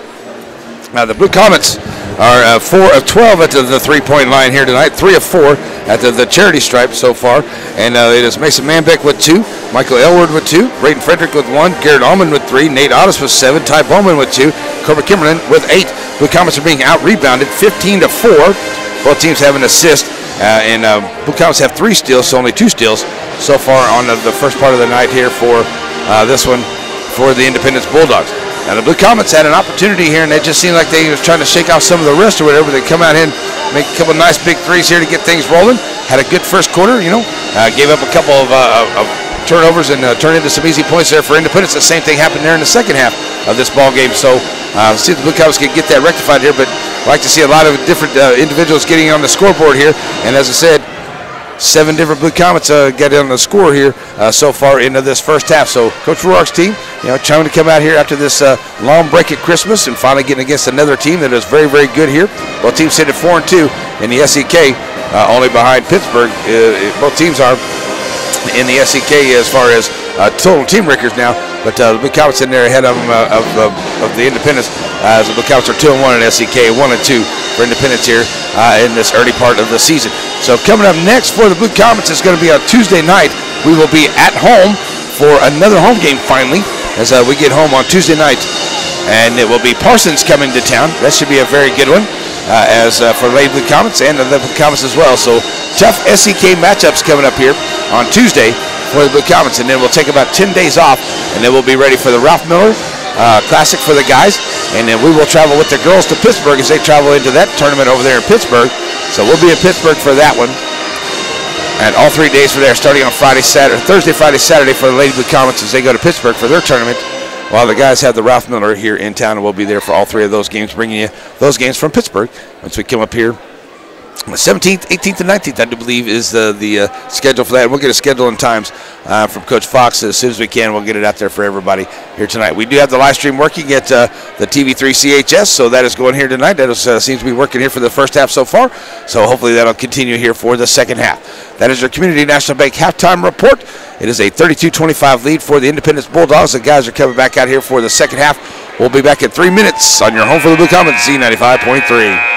The Blue Comets are 4 of 12 at the three-point line here tonight, 3 of 4 at the charity stripe so far. And it is Mason Manbeck with 2, Michael Elward with 2, Braden Frederick with 1, Garrett Allman with 3, Nate Otis with 7, Ty Bowman with 2, Cobra Kimberlin with 8. Blue Comets are being out-rebounded 15-4. Both teams have an assist, and Blue Comets have 3 steals, so only 2 steals so far on the first part of the night here for this one for the Independence Bulldogs. Now the Blue Comets had an opportunity here, and it just seemed like they was trying to shake off some of the rest or whatever. They come out here and make a couple of nice big threes here to get things rolling. Had a good first quarter, gave up a couple of turnovers and turned into some easy points there for Independence. The same thing happened there in the second half of this ball game. So see if the Blue Comets can get that rectified here, but I'd like to see a lot of different individuals getting on the scoreboard here. And as I said, 7 different Blue Comets get on the score here so far into this first half. So Coach Rourke's team, trying to come out here after this long break at Christmas and finally getting against another team that is very, very good here. Both teams sit at 4-2 in the SEK, only behind Pittsburgh. Both teams are in the SEK as far as total team records now, but the Blue Comets in there ahead of the Independence. As the Blue Comets are 2-1 in SEK, 1-2 for Independence here in this early part of the season. So coming up next for the Blue Comets is going to be on Tuesday night. We will be at home for another home game finally as we get home on Tuesday night. And it will be Parsons coming to town. That should be a very good one as for Lady Blue Comets and the Blue Comets as well. So tough SEK matchups coming up here on Tuesday for the Blue Comets. And then we'll take about 10 days off, and then we'll be ready for the Ralph Miller Classic for the guys. And then we will travel with the girls to Pittsburgh as they travel into that tournament over there in Pittsburgh. So we'll be in Pittsburgh for that one. And all 3 days were there, starting on Thursday, Friday, Saturday for the Lady Blue Comets as they go to Pittsburgh for their tournament, while the guys have the Ralph Miller here in town, and we'll be there for all 3 of those games, bringing you those games from Pittsburgh once we come up here. The 17th, 18th, and 19th, I do believe, is the schedule for that. And we'll get a schedule and times from Coach Fox as soon as we can. We'll get it out there for everybody here tonight. We do have the live stream working at the TV3 CHS, so that is going here tonight. That seems to be working here for the first half so far, so hopefully that'll continue here for the second half. That is your Community National Bank halftime report. It is a 32-25 lead for the Independence Bulldogs. The guys are coming back out here for the second half. We'll be back in 3 minutes on your home for the Blue Comets, Z95.3.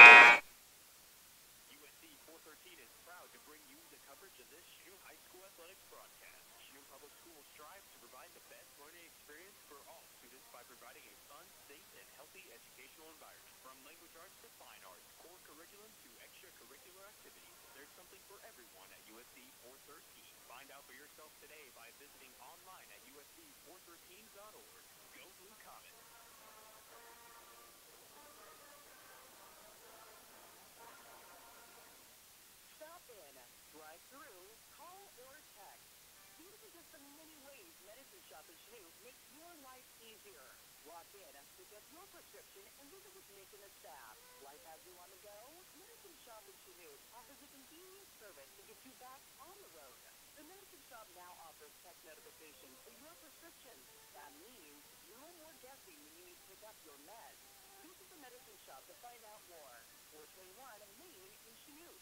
Your prescription and visit with Nick and the staff. Life has you on the go? Medicine Shop in Chanute offers a convenient service to get you back on the road. The Medicine Shop now offers text notifications for your prescriptions. That means no more guessing when you need to pick up your meds. Visit the Medicine Shop to find out more. 421 Main in Chanute.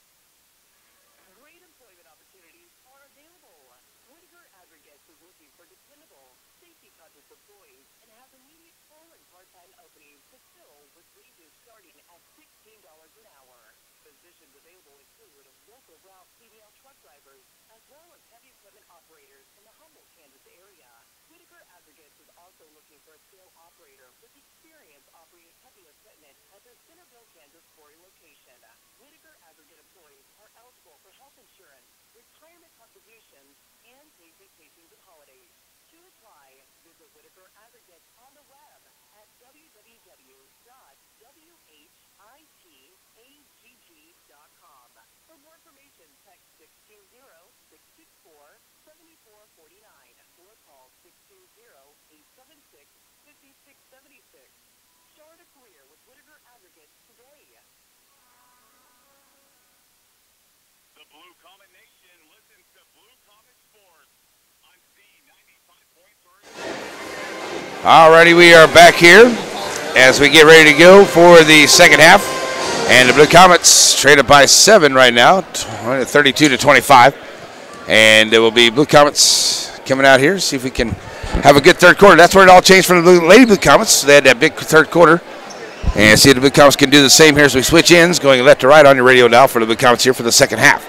Great employment opportunities are available. Whitaker Aggregates is looking for dependable, safety-conscious employees and has immediate full and part-time openings to fill with wages starting at $16 an hour. Positions available include local Ralph female truck drivers as well as heavy equipment operators in the Humboldt, Kansas area. Whitaker Aggregates is also looking for a scale operator with experience operating heavy equipment at their Centerville, Kansas quarry location. Whitaker Aggregate employees are eligible for health insurance, retirement contributions, and paid vacations and holidays. To apply, visit Whitaker Aggregates on the web at www.whitagg.com. For more information, text 620-664-7449 or call 620-876-5676. Start a career with Whitaker Aggregates today. The Blue Comet Nation listens to Blue Comet Sports on Z95.3. Alrighty, we are back here as we get ready to go for the second half. And the Blue Comets traded by 7 right now, 32-25. And it will be Blue Comets coming out here, see if we can have a good third quarter. That's where it all changed from the Lady Blue Comets. They had that big third quarter. And see if the Blue Comets can do the same here as we switch ends, going left to right on your radio now for the Blue Comets here for the second half.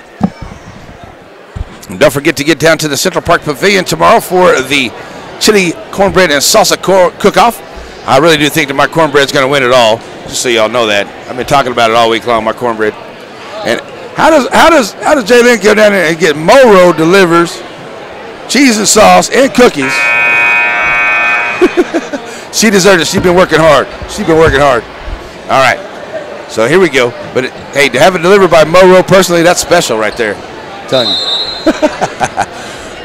And don't forget to get down to the Central Park Pavilion tomorrow for the chili, cornbread, and salsa cook-off. I really do think that my cornbread's going to win it all, just so y'all know that. I've been talking about it all week long, my cornbread. And how does Jay Lynn go down there and get Moro delivers cheese and sauce and cookies? She deserves it. She's been working hard. All right. So here we go. But hey, to have it delivered by Moro personally, that's special right there. I'm telling you.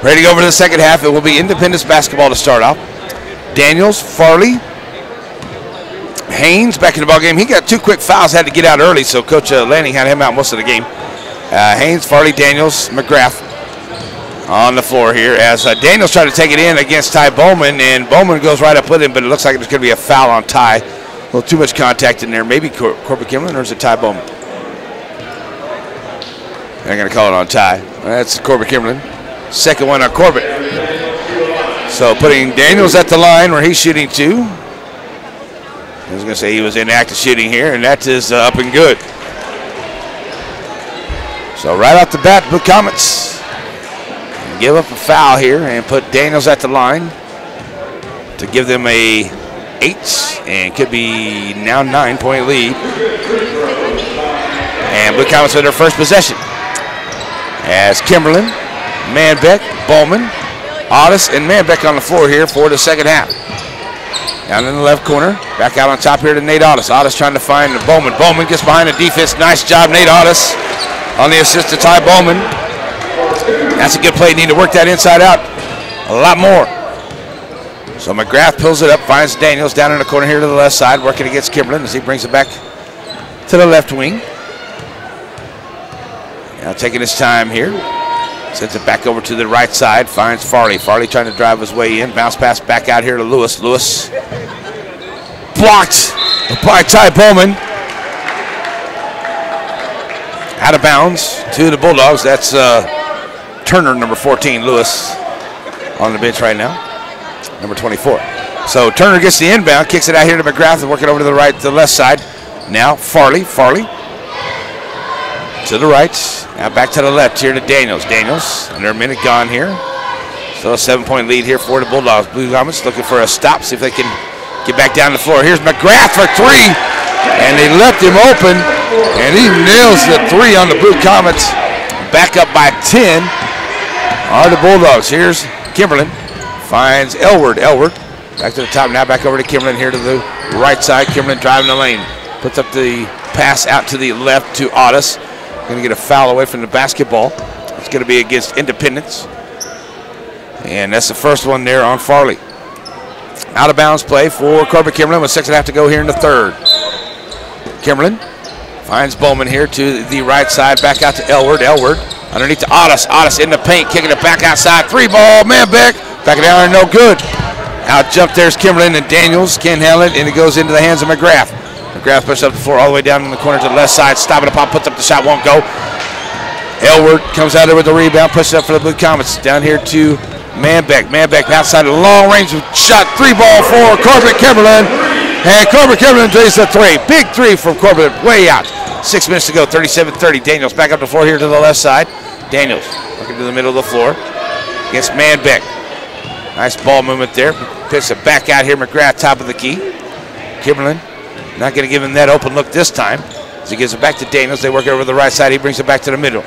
Ready to go over to the second half. It will be Independence basketball to start off. Daniels, Farley, Haynes back in the ball game. He got 2 quick fouls, had to get out early, so Coach Lanning had him out most of the game. Haynes, Farley, Daniels, McGrath on the floor here as Daniels tried to take it in against Ty Bowman, and Bowman goes right up with him, but it looks like there's going to be a foul on Ty. A little too much contact in there. Maybe Corbett Kimlin, or is it Ty Bowman? They're going to call it on Ty. That's Corbett Kimlin. Second one on Corbett. So putting Daniels at the line where he's shooting 2. I was going to say he was in active shooting here, and that is up and good. So right off the bat, Blue Comets give up a foul here and put Daniels at the line to give them a 8 and could be now 9-point lead. And Blue Comets with their first possession as Kimberlin, Manbeck, Bowman, Otis, and Manbeck on the floor here for the second half. Down in the left corner, back out on top here to Nate Otis. Otis trying to find Bowman. Bowman gets behind the defense. Nice job, Nate Otis, on the assist to Ty Bowman. That's a good play. Need to work that inside out a lot more. So McGrath pulls it up, finds Daniels down in the corner here to the left side, working against Kimberlin as he brings it back to the left wing. Now taking his time here. Sends it back over to the right side, finds Farley. Farley trying to drive his way in. Bounce pass back out here to Lewis. Lewis blocked by Ty Bowman. Out of bounds to the Bulldogs. That's Turner, number 14, Lewis, on the bench right now, number 24. So Turner gets the inbound, kicks it out here to McGrath, and working over to the right, to the left side. Now Farley to the right. Now back to the left here to Daniels. Daniels, under a minute gone here. Still a 7-point lead here for the Bulldogs. Blue Comets looking for a stop, see if they can get back down the floor. Here's McGrath for three, and they left him open, and he nails the three on the Blue Comets. Back up by 10 are the Bulldogs. Here's Kimberlin, finds Elward. Elward back to the top, now back over to Kimberlin here to the right side. Kimberlin driving the lane. Puts up the pass out to the left to Otis. Going to get a foul away from the basketball. It's going to be against Independence. And that's the first one there on Farley. Out of bounds play for Corbett Kimberlin with 6.5 to go here in the third. Kimberlin finds Bowman here to the right side, back out to Elward. Elward underneath to Otis. Otis in the paint, kicking it back outside. Three ball, Manbeck. Back it down, no good. Out jump there's Kimberlin, and Daniels can't handle it, and it goes into the hands of McGrath. McGrath pushes up the floor all the way down in the corner to the left side. Stopping the pop, puts up the shot, won't go. Elward comes out there with the rebound, pushes up for the Blue Comets. Down here to Manbeck. Manbeck outside a long range shot. Three ball for Corbett Kimberlin. And Corbett Kimberlin drains the three. Big three from Corbett, way out. 6 minutes to go, 37-30. Daniels back up the floor here to the left side. Daniels working to the middle of the floor against Manbeck. Nice ball movement there. Pitch it back out here. McGrath top of the key. Kimberlin not going to give him that open look this time. As he gives it back to Daniels, they work it over the right side. He brings it back to the middle.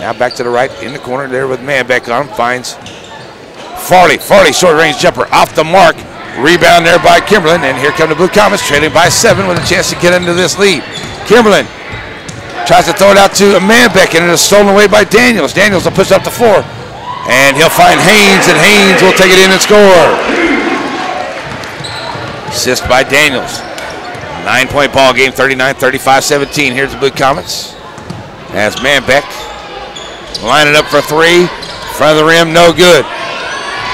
Now back to the right in the corner there with Manbeck on him. Finds Farley. Farley, short range jumper off the mark. Rebound there by Kimberlin. And here come the Blue Comets trailing by 7 with a chance to get into this lead. Kimberlin tries to throw it out to Manbeck, and it is stolen away by Daniels. Daniels will push it up the floor. And he'll find Haynes, and Haynes will take it in and score. Assist by Daniels. 9-point ball game, 39-35-17. Here's the Blue Comets. As Manbeck lining up for three. Front of the rim, no good.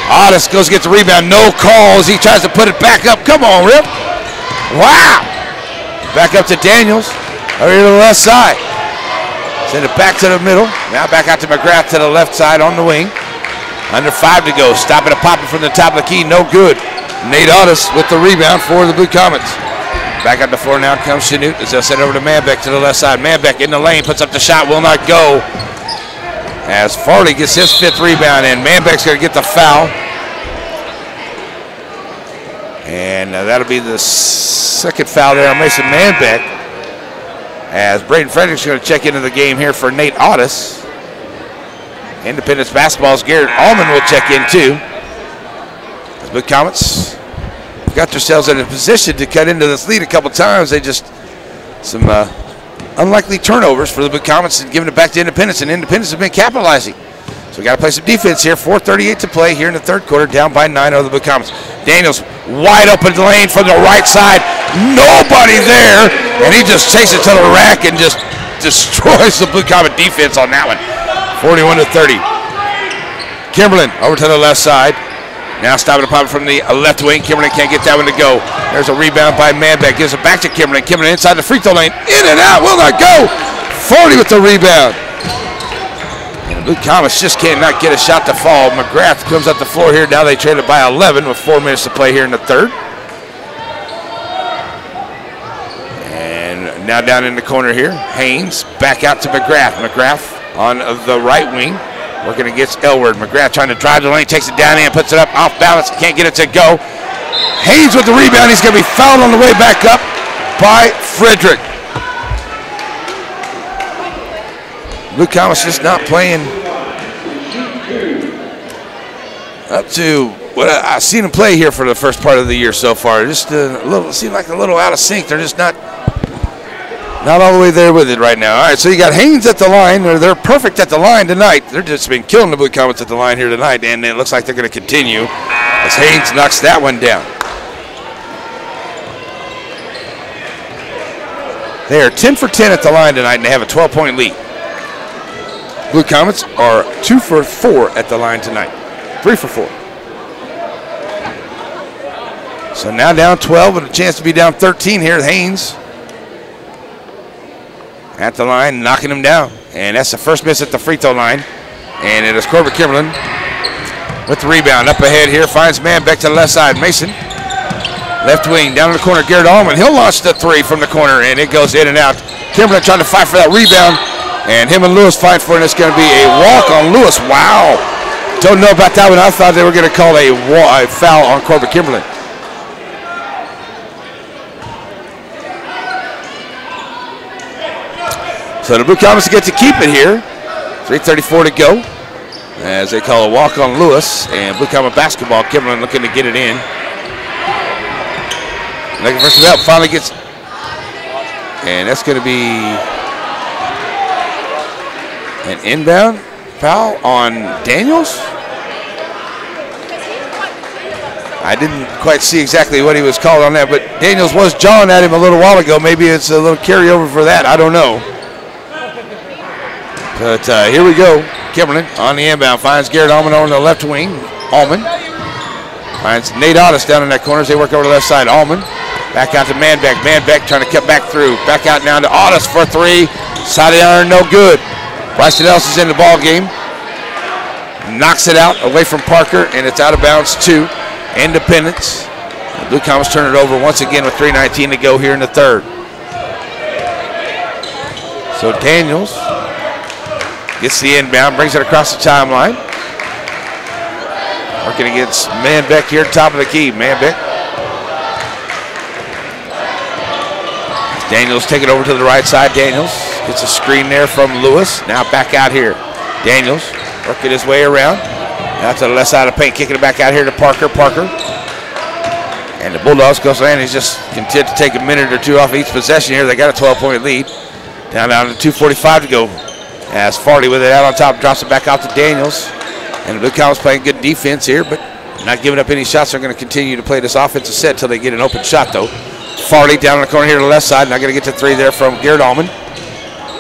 Otis goes to get the rebound, no calls. He tries to put it back up. Come on, Rip. Wow. Back up to Daniels. Over here to the left side. Send it back to the middle. Now back out to McGrath to the left side on the wing. Under 5 to go. Stopping it, popping from the top of the key, no good. Nate Otis with the rebound for the Blue Comets. Back up the floor now comes Chanute as they'll send over to Manbeck to the left side. Manbeck in the lane, puts up the shot, will not go. As Farley gets his 5th rebound, and Manbeck's going to get the foul. And that'll be the 2nd foul there on Mason Manbeck. As Braden Frederick's going to check into the game here for Nate Otis. Independence basketball's Garrett Allman will check in too. As Blue Comets got themselves in a position to cut into this lead a couple times. They just, some unlikely turnovers for the Blue Comets and giving it back to Independence, and Independence has been capitalizing. So we got to play some defense here. 4:38 to play here in the third quarter, down by 9 over the Blue Comets. Daniels wide open lane from the right side. Nobody there, and he just takes it to the rack and just destroys the Blue Comet defense on that one. 41-30. Kimberlin over to the left side. Now stopping the pop from the left wing. Kimberlin can't get that one to go. There's a rebound by Manbeck. Gives it back to Kimberlin. Kimberlin inside the free throw lane. In and out. Will not go. 40 with the rebound. And the Blue Comets just cannot get a shot to fall. McGrath comes up the floor here. Now they trail it by 11 with 4 minutes to play here in the third. And now down in the corner here. Haynes back out to McGrath. McGrath on the right wing. Working against Elward. McGrath trying to drive the lane, takes it down in, puts it up, off balance, can't get it to go. Haynes with the rebound. He's going to be fouled on the way back up by Frederick. Blue Comets just not playing up to what I've seen them play here for the first part of the year so far. Just a little, seem like a little out of sync. They're just not Not all the way there with it right now. All right, so you got Haynes at the line. They're perfect at the line tonight. They're just been killing the Blue Comets at the line here tonight, and it looks like they're going to continue as Haynes knocks that one down. They are 10 for 10 at the line tonight, and they have a 12-point lead. Blue Comets are 2 for 4 at the line tonight. 3 for 4. So now down 12 with a chance to be down 13 here. Haynes at the line, knocking him down. And that's the first miss at the free throw line. And it is Corbett Kimberlin with the rebound. Up ahead here, finds man back to the left side. Mason, left wing, down in the corner. Garrett Allman, he'll launch the three from the corner, and it goes in and out. Kimberlin trying to fight for that rebound. And him and Lewis fight for it. It's going to be a walk on Lewis. Wow. Don't know about that one. I thought they were going to call a foul on Corbett Kimberlin. So the Blue Comets get to keep it here. 3:34 to go as they call a walk on Lewis. And Blue Comet basketball, Kimberlin looking to get it in. Looking for some help. Finally gets, and that's going to be an inbound foul on Daniels. I didn't quite see exactly what he was called on that, but Daniels was jawing at him a little while ago. Maybe it's a little carryover for that. I don't know. But here we go. Kimberlin on the inbound finds Garrett Allman on the left wing. Allman finds Nate Otis down in that corner as they work over the left side. Allman back out to Manbeck. Manbeck trying to cut back through. Back out now to Otis for three. Side of the iron, no good. Bryson Ellis is in the ball game. Knocks it out away from Parker, and it's out of bounds to Independence. The Blue Comets turn it over once again with 3:19 to go here in the third. So Daniels gets the inbound, brings it across the timeline. Working against Manbeck here, top of the key. Manbeck. Daniels take it over to the right side. Daniels gets a screen there from Lewis. Now back out here. Daniels working his way around. Out to the left side of the paint, kicking it back out here to Parker. Parker. And the Bulldogs goes in. He's just content to take a minute or two off each possession here. They got a 12-point lead. Down to 2:45 to go. As Farley with it out on top, drops it back out to Daniels. And the Blue Comets playing good defense here, but not giving up any shots. They're going to continue to play this offensive set until they get an open shot, though. Farley down in the corner here to the left side. Not going to get to three there from Garrett Allman.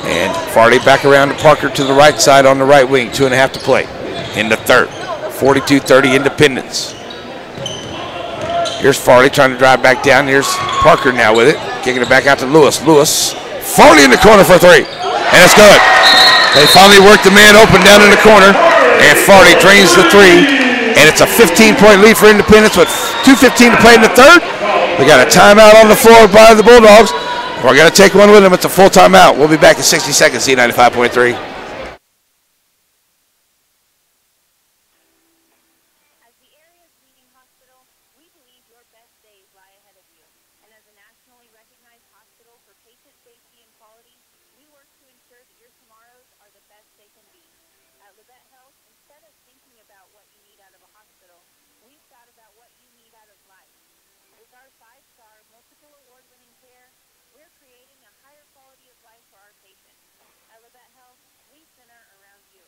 And Farley back around to Parker to the right side on the right wing. 2.5 to play in the third. 42-30 Independence. Here's Farley trying to drive back down. Here's Parker now with it. Kicking it back out to Lewis. Lewis. Farley in the corner for three. And it's good. They finally worked the man open down in the corner. And Farley drains the three. And it's a 15-point lead for Independence with 2:15 to play in the third. We got a timeout on the floor by the Bulldogs. We're going to take one with them. It's a full timeout. We'll be back in 60 seconds, C95.3. As the area's leading hospital, we believe your best days lie ahead of you. And as a nationally recognized hospital for patient safety and quality, we work to ensure that your tomorrows are the best they can be. At Libet Health, instead of thinking about what you need out of a hospital, we've thought about what you need out of life. With our 5-star, multiple award-winning care, we're creating a higher quality of life for our patients. At Libet Health, we center around you.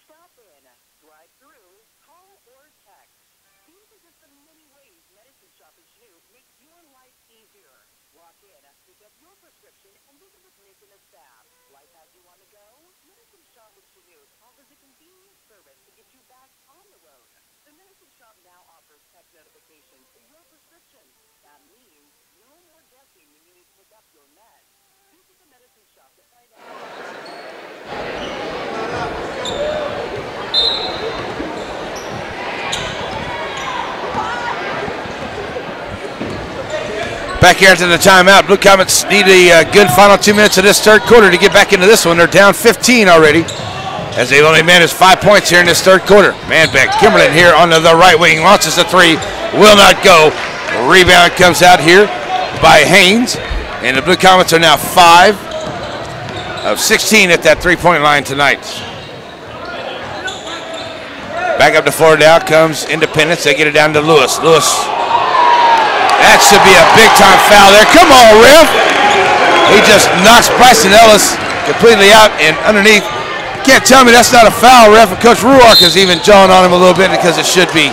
Stop in, drive through, call or text. These are just the many ways Medicine Shop at Chanute makes your life easier. Walk in, pick up your prescription, and visit with Nick and the staff. Life has you on the go? Medicine Shop at Chanute offers a convenient service to get you back on the road. The Medicine Shop now offers text notifications for your prescription. That means no more guessing when you need to pick up your meds. Visit the Medicine Shop to find out. Back here into the timeout. Blue Comets need a good final 2 minutes of this third quarter to get back into this one. They're down 15 already, as they've only managed 5 points here in this third quarter. Manbeck, Kimberlin here on the right wing, launches the three, will not go. Rebound comes out here by Haynes, and the Blue Comets are now 5 of 16 at that three-point line tonight. Back up the floor now comes Independence. They get it down to Lewis. Lewis That should be a big-time foul there. Come on, ref. He just knocks Bryson Ellis completely out and underneath. You can't tell me that's not a foul, ref. And Coach Ruark is even jawing on him a little bit because it should be.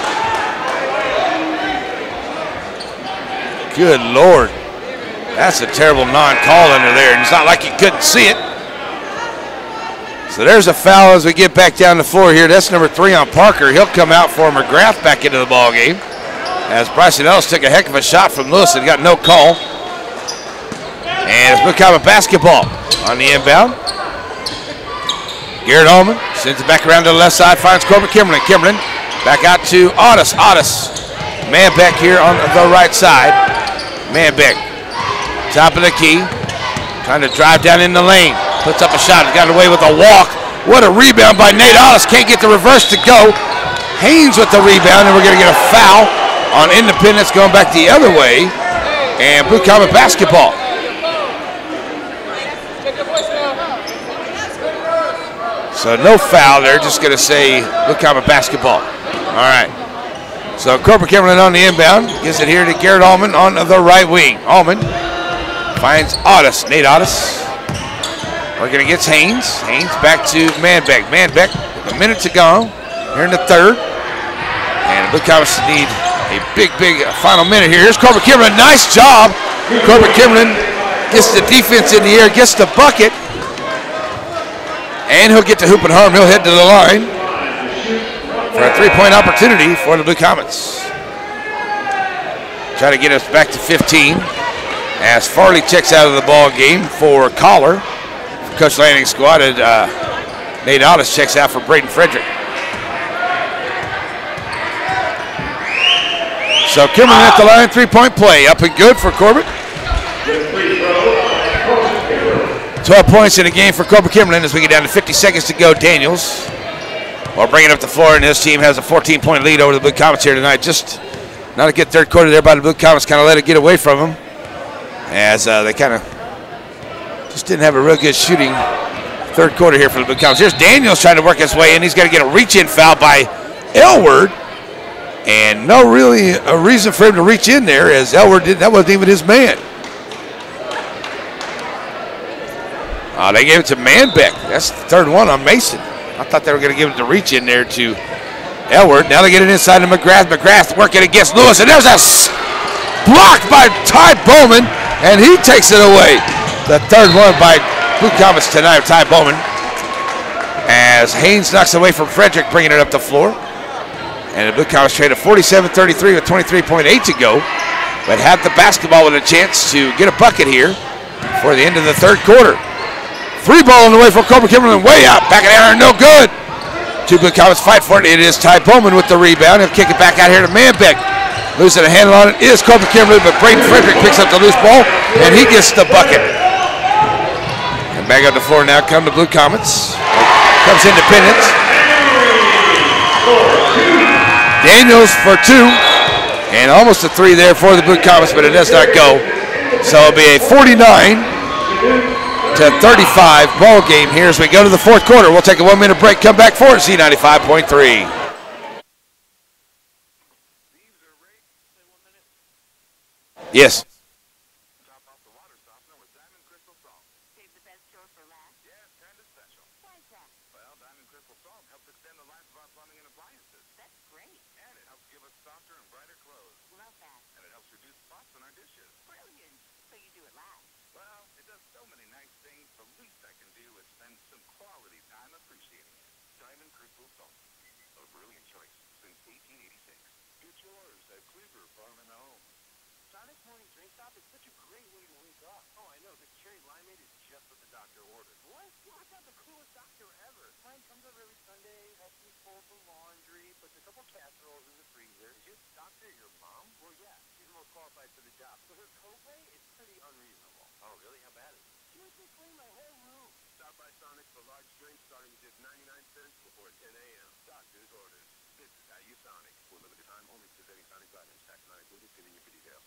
Good Lord. That's a terrible non-call under there, and it's not like you couldn't see it. So there's a foul as we get back down the floor here. That's number 3 on Parker. He'll come out for McGrath back into the ball game. As Bryson Ellis took a heck of a shot from Lewis and got no call. And it's Buchanan basketball on the inbound. Garrett Allman sends it back around to the left side, finds Corbin Kimberlin. Kimberlin back out to Otis. Otis, man back here on the right side. Man back, top of the key, trying to drive down in the lane. Puts up a shot, got away with a walk. What a rebound by Nate Otis, can't get the reverse to go. Haynes with the rebound, and we're gonna get a foul on Independence going back the other way. And Blue Comet basketball. So no foul, they're just gonna say Blue Comet basketball. All right. So Corbin Kimberlin on the inbound, gives it here to Garrett Allman on the right wing. Allman finds Otis, Nate Otis. Working against Haynes. Haynes back to Manbeck. Manbeck with a minute to go here in the third. And the Blue Comets need a big final minute here. Here's Corbin Kimberlin, nice job. Corbin Kimberlin gets the defense in the air, gets the bucket. And he'll get to hoop and harm. He'll head to the line for a 3-point opportunity for the Blue Comets. Try to get us back to 15 as Farley checks out of the ball game for Collar. Coach Lanning squad, and Nate Otis checks out for Braden Frederick. So Kimberlin at the line, 3-point play. Up and good for Corbett. 12 points in the game for Corbett Kimberlin as we get down to 50 seconds to go. Daniels while bringing up the floor, and his team has a 14-point lead over the Blue Comets here tonight. Just not a good third quarter there by the Blue Comets. Kind of let it get away from them as they kind of just didn't have a real good shooting third quarter here for the Blue Comets. Here's Daniels trying to work his way in. He's got to get a reach-in foul by Elward. And no really a reason for him to reach in there as Elward did. That wasn't even his man. They gave it to Manbeck. That's the third one on Mason. I thought they were going to give it the reach in there to Elward. Now they get it inside to McGrath. McGrath working against Lewis. And there's a block by Ty Bowman. And he takes it away. The third one by Blue Comets tonight, Ty Bowman. As Haynes knocks away from Frederick, bringing it up the floor. And the Blue Comets trade a 47-33 with 23.8 to go. But have the basketball with a chance to get a bucket here for the end of the third quarter. 3 ball on the way for Corbin Kimberlin, way out. Back in the air, no good. 2 Blue Comets fight for it. It is Ty Bowman with the rebound. He'll kick it back out here to Manbeck. Losing a handle on it is Corbin Kimberlin, but Braden Frederick picks up the loose ball, and he gets the bucket. And back on the floor now come the Blue Comets. Comes Independence. Daniels for 2, and almost a 3 there for the Blue Comets, but it does not go. So it'll be a 49-35 ball game here as we go to the fourth quarter. We'll take a 1-minute break, come back for Z95.3. Yes. Top off the water softener with Diamond Crystal Salt. Save the best shore for last. Yeah, kind of special. Why is that? Well, Diamond Crystal Salt helps extend the life of our plumbing and appliances. That's great. And it helps give us softer and brighter clothes. Love that. And it helps reduce spots on our dishes. Brilliant. So you do it last. Well, it does so many nice things, the least I can do is spend some quality time appreciating it. Diamond Crystal Salt. A brilliant choice since 1886. Get yours at Cleaver Farm and Home. Sonic's morning drink stop is such a great way to wake up. Oh, I know. This cherry limeade is just what the doctor ordered. What? What's not the coolest doctor ever? Mine comes out every Sunday, helps me fold the laundry, puts a couple casseroles in the freezer. Is your doctor your mom? Well, yeah. She's the most qualified for the job. So her copay is pretty unreasonable. Oh, really? How bad is it? She makes me clean my whole room. Stop by Sonic for large drinks starting at just 99 cents before 10 a.m. Doctor's orders. This is how you Sonic. For limited time only presenting Sonic vitamins. Tax not included. See in your for details.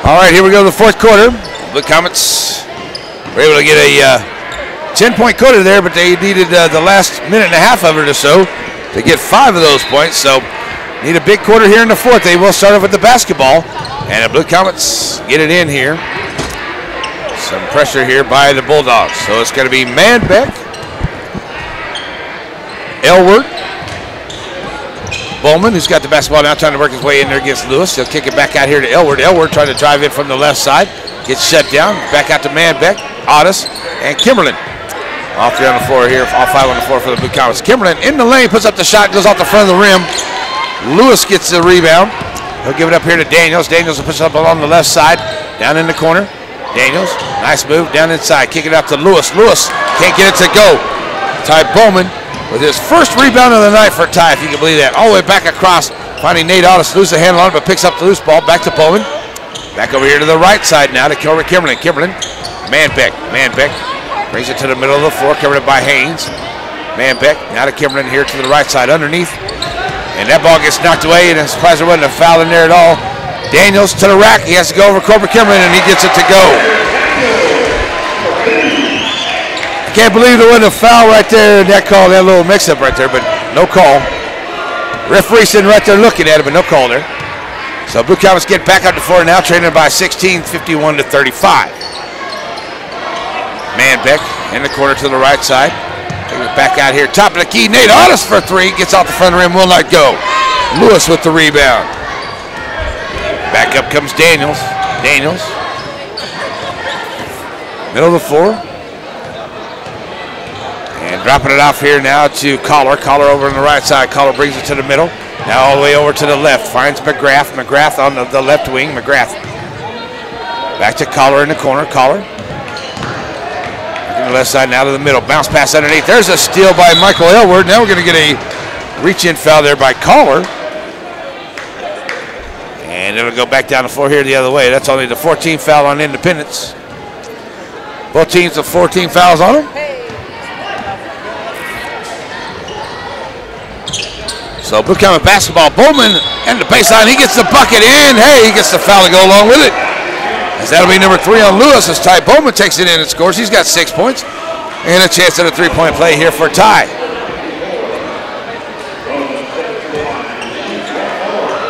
All right, here we go to the fourth quarter. Blue Comets were able to get a 10-point quarter there, but they needed the last minute and a half of it or so to get 5 of those points. So need a big quarter here in the fourth. They will start off with the basketball, and the Blue Comets get it in here. Some pressure here by the Bulldogs. So it's going to be Manbeck, Elward, Bowman, who's got the basketball now, trying to work his way in there against Lewis. He'll kick it back out here to Elward. Elward trying to drive in from the left side. Gets shut down. Back out to Manbeck, Otis, and Kimberlin. All 3 on the floor here. All 5 on the floor for the Blue Comets. Kimberlin in the lane, puts up the shot, goes off the front of the rim. Lewis gets the rebound. He'll give it up here to Daniels. Daniels will push it up along the left side. Down in the corner. Daniels, nice move down inside. Kick it out to Lewis. Lewis can't get it to go. Ty Bowman with his first rebound of the night for Ty, if you can believe that. All the way back across, finding Nate Otis, loses the handle on it, but picks up the loose ball. Back to Bowman. Back over here to the right side now to Kimberlin. Kimberlin, Manbeck. Manbeck brings it to the middle of the floor, covered up by Haynes. Manbeck, now to Kimberlin here to the right side underneath. And that ball gets knocked away, and I'm surprised there wasn't a foul in there at all. Daniels to the rack. He has to go over Corbett Kimberlin, and he gets it to go. I can't believe there wasn't a foul right there in that call, that little mix-up right there, but no call. Referee sitting right there looking at it, but no call there. So Blue Comets get back up the floor now, trailing by 16, 51 to 35. Manbeck in the corner to the right side. Taking it back out here, top of the key. Nate Otis for 3, gets off the front rim, will not go. Lewis with the rebound. Back up comes Daniels. Daniels. Middle of the floor. And dropping it off here now to Collar. Collar over on the right side. Collar brings it to the middle. Now all the way over to the left. Finds McGrath. McGrath on the left wing. McGrath. Back to Collar in the corner. Collar. On the left side now to the middle. Bounce pass underneath. There's a steal by Michael Elward. Now we're going to get a reach-in foul there by Collar. And it'll go back down the floor here the other way. That's only the 14th foul on Independence. Both teams have 14 fouls on them. So Blue Comet basketball. Bowman and the baseline. He gets the bucket in. Hey, he gets the foul to go along with it. As that'll be number 3 on Lewis as Ty Bowman takes it in and scores. He's got 6 points. And a chance at a 3-point play here for Ty.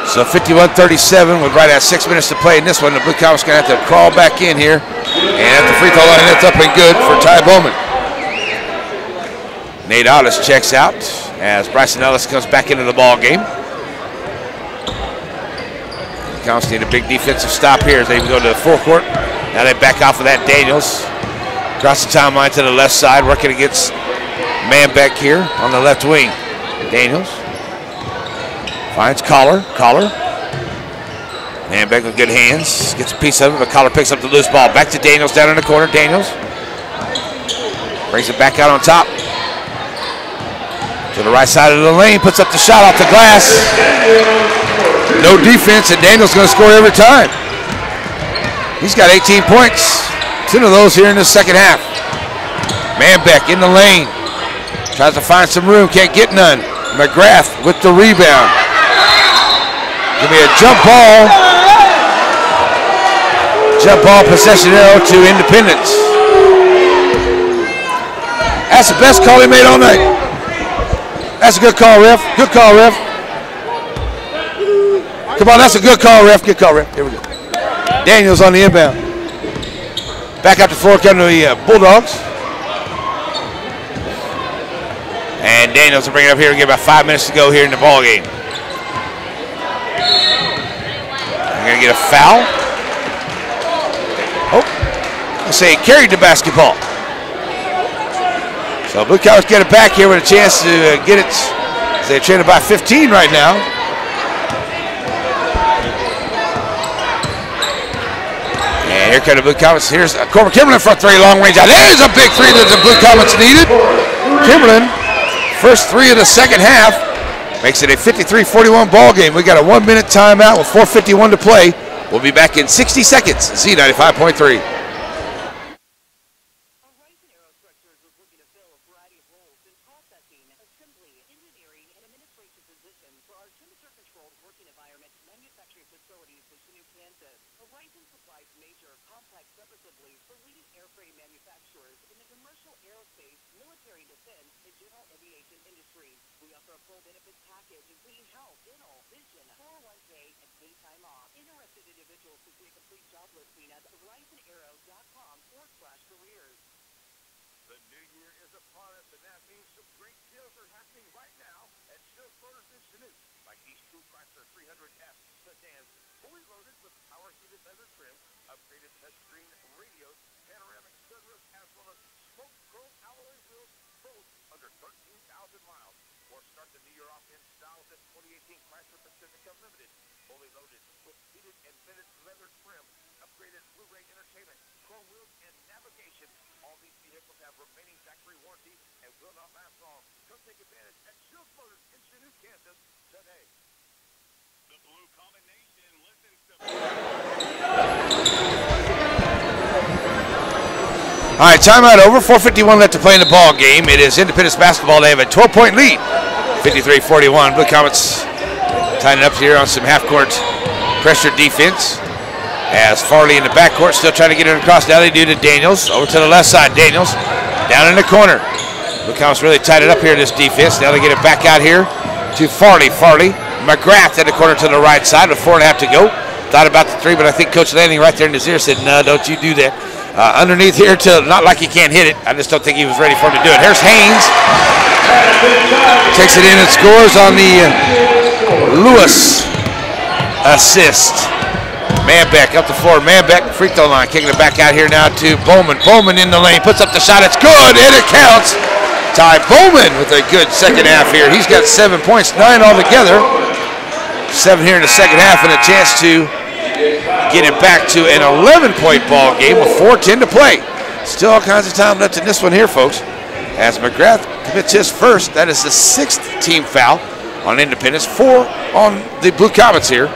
So 51-37 with right at 6 minutes to play in this one. The Blue Comets going to have to crawl back in here. And at the free throw line, it's up and good for Ty Bowman. Nate Otis checks out as Bryson Ellis comes back into the ball game. The Comets need a big defensive stop here as they go to the full court. Now they back off of that. Daniels across the timeline to the left side, working against Manbeck here on the left wing. Daniels finds Collar. Collar. Manbeck with good hands. Gets a piece of it, but Collar picks up the loose ball. Back to Daniels down in the corner. Daniels brings it back out on top. To the right side of the lane. Puts up the shot off the glass. No defense, and Daniels going to score every time. He's got 18 points. 10 of those here in the second half. Manbeck in the lane. Tries to find some room. Can't get none. McGrath with the rebound. Give me a jump ball. Jump ball possession arrow to Independence. That's the best call he made all night. That's a good call, ref. Good call, ref. Come on, that's a good call, ref. Good call, ref. Here we go. Daniels on the inbound. Back out the floor coming to the Bulldogs. And Daniels will bring it up here and give about 5 minutes to go here in the ball game. We're going to get a foul. Oh, let's say he carried the basketball. So Blue Cows get it back here with a chance to get it. They're trailing by 15 right now. And here come the Blue Comets. Here's Corbin Kimberlin for a 3 long range out. There's a big 3 that the Blue Comets needed. Kimberlin, first 3 of the second half, makes it a 53-41 ball game. We got a 1-minute timeout with 4:51 to play. We'll be back in 60 seconds. Z95.3. Assembly, engineering, and administration positions for our temperature-controlled working environment manufacturing manufacturing facilities in Chanute, Kansas. Horizon supplies major complex sub-assemblies for leading airframe manufacturers in the commercial aerospace, military defense, and general aviation industries. We offer a full benefits package including health, dental, vision, 401k, and paid time off. Interested individuals can see a complete job listing at horizonarrow.com/careers. The new year is upon us, and that means some great deals are happening right now at Shields Motors in Chanute. Like these two Chrysler 300F sedans, fully loaded with power heated leather trim, upgraded touchscreen radios, panoramic sunroof, as well as smoke chrome alloy wheels, both under 13,000 miles. Or start the new year off in style with this 2018 Chrysler Pacifica Limited, fully loaded with heated and vented leather trim, upgraded Blu-ray entertainment, chrome wheels, and navigation. All these vehicles have remaining factory warranty and will not last long. Come take advantage at Shields Motors in Chanute, Kansas today. The Blue Combination listens to... All right, timeout over. 4:51 left to play in the ball game. It is Independence basketball. They have a 12-point lead, 53-41. Blue Comets tying it up here on some half-court pressure defense. As Farley in the backcourt, still trying to get it across. Now they do to Daniels. Over to the left side. Daniels down in the corner. Blue Comets really tied it up here in this defense. Now they get it back out here to Farley. Farley, McGrath in the corner to the right side with 4.5 to go. Thought about the three, but I think Coach Lanning right there in his ear said, no, don't you do that. Underneath here, to not like he can't hit it. I just don't think he was ready for him to do it. Here's Haynes. Takes it in and scores on the Lewis assist. Manbeck up the floor. Manbeck, free throw line, kicking it back out here now to Bowman. Bowman in the lane, puts up the shot. It's good, and it counts. Ty Bowman with a good second half here. He's got 7 points, 9 altogether. 7 here in the second half, and a chance to get it back to an 11-point ball game with 4:10 to play. Still all kinds of time left in this one here, folks. As McGrath commits his first, that is the 6th team foul on Independence, 4 on the Blue Comets here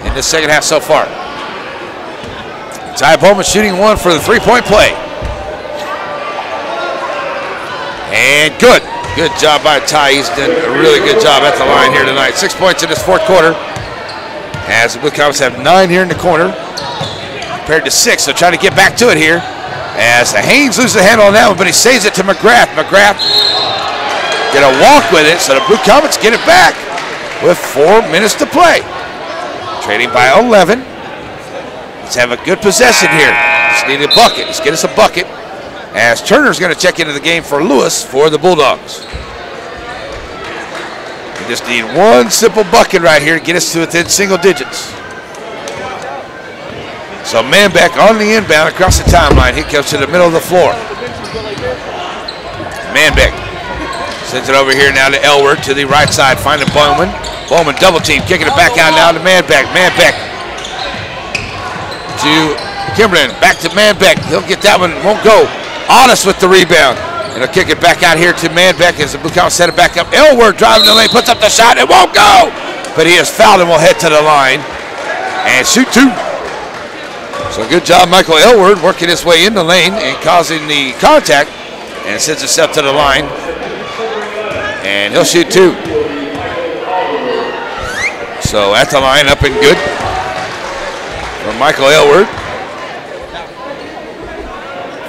in the second half so far. Ty Bowman shooting one for the 3-point play. And good. Good job by Ty. He's done a really good job at the line here tonight. 6 points in this fourth quarter. As the Blue Comets have 9 here in the corner compared to 6. So trying to get back to it here. As Haynes loses the handle on that one, but he saves it to McGrath. McGrath gonna walk with it, so the Blue Comets get it back with 4 minutes to play. Trading by 11. Let's have a good possession here. Just need a bucket. Let's get us a bucket. As Turner's going to check into the game for Lewis for the Bulldogs. We just need one simple bucket right here to get us to within single digits. So Manbeck on the inbound across the timeline. He comes to the middle of the floor. Manbeck sends it over here now to Elward to the right side, finding Bowman. Bowman double team, kicking it back out now to Manbeck. Manbeck to Kimberlin, back to Manbeck. He'll get that one, won't go. Otis with the rebound. And he'll kick it back out here to Manbeck as the Blue Comets set it back up. Elward driving the lane, puts up the shot, it won't go! But he is fouled and will head to the line and shoot 2. So good job, Michael Elward, working his way in the lane and causing the contact, and sends himself to the line. And he'll shoot 2. So at the line, up and good from Michael Elward.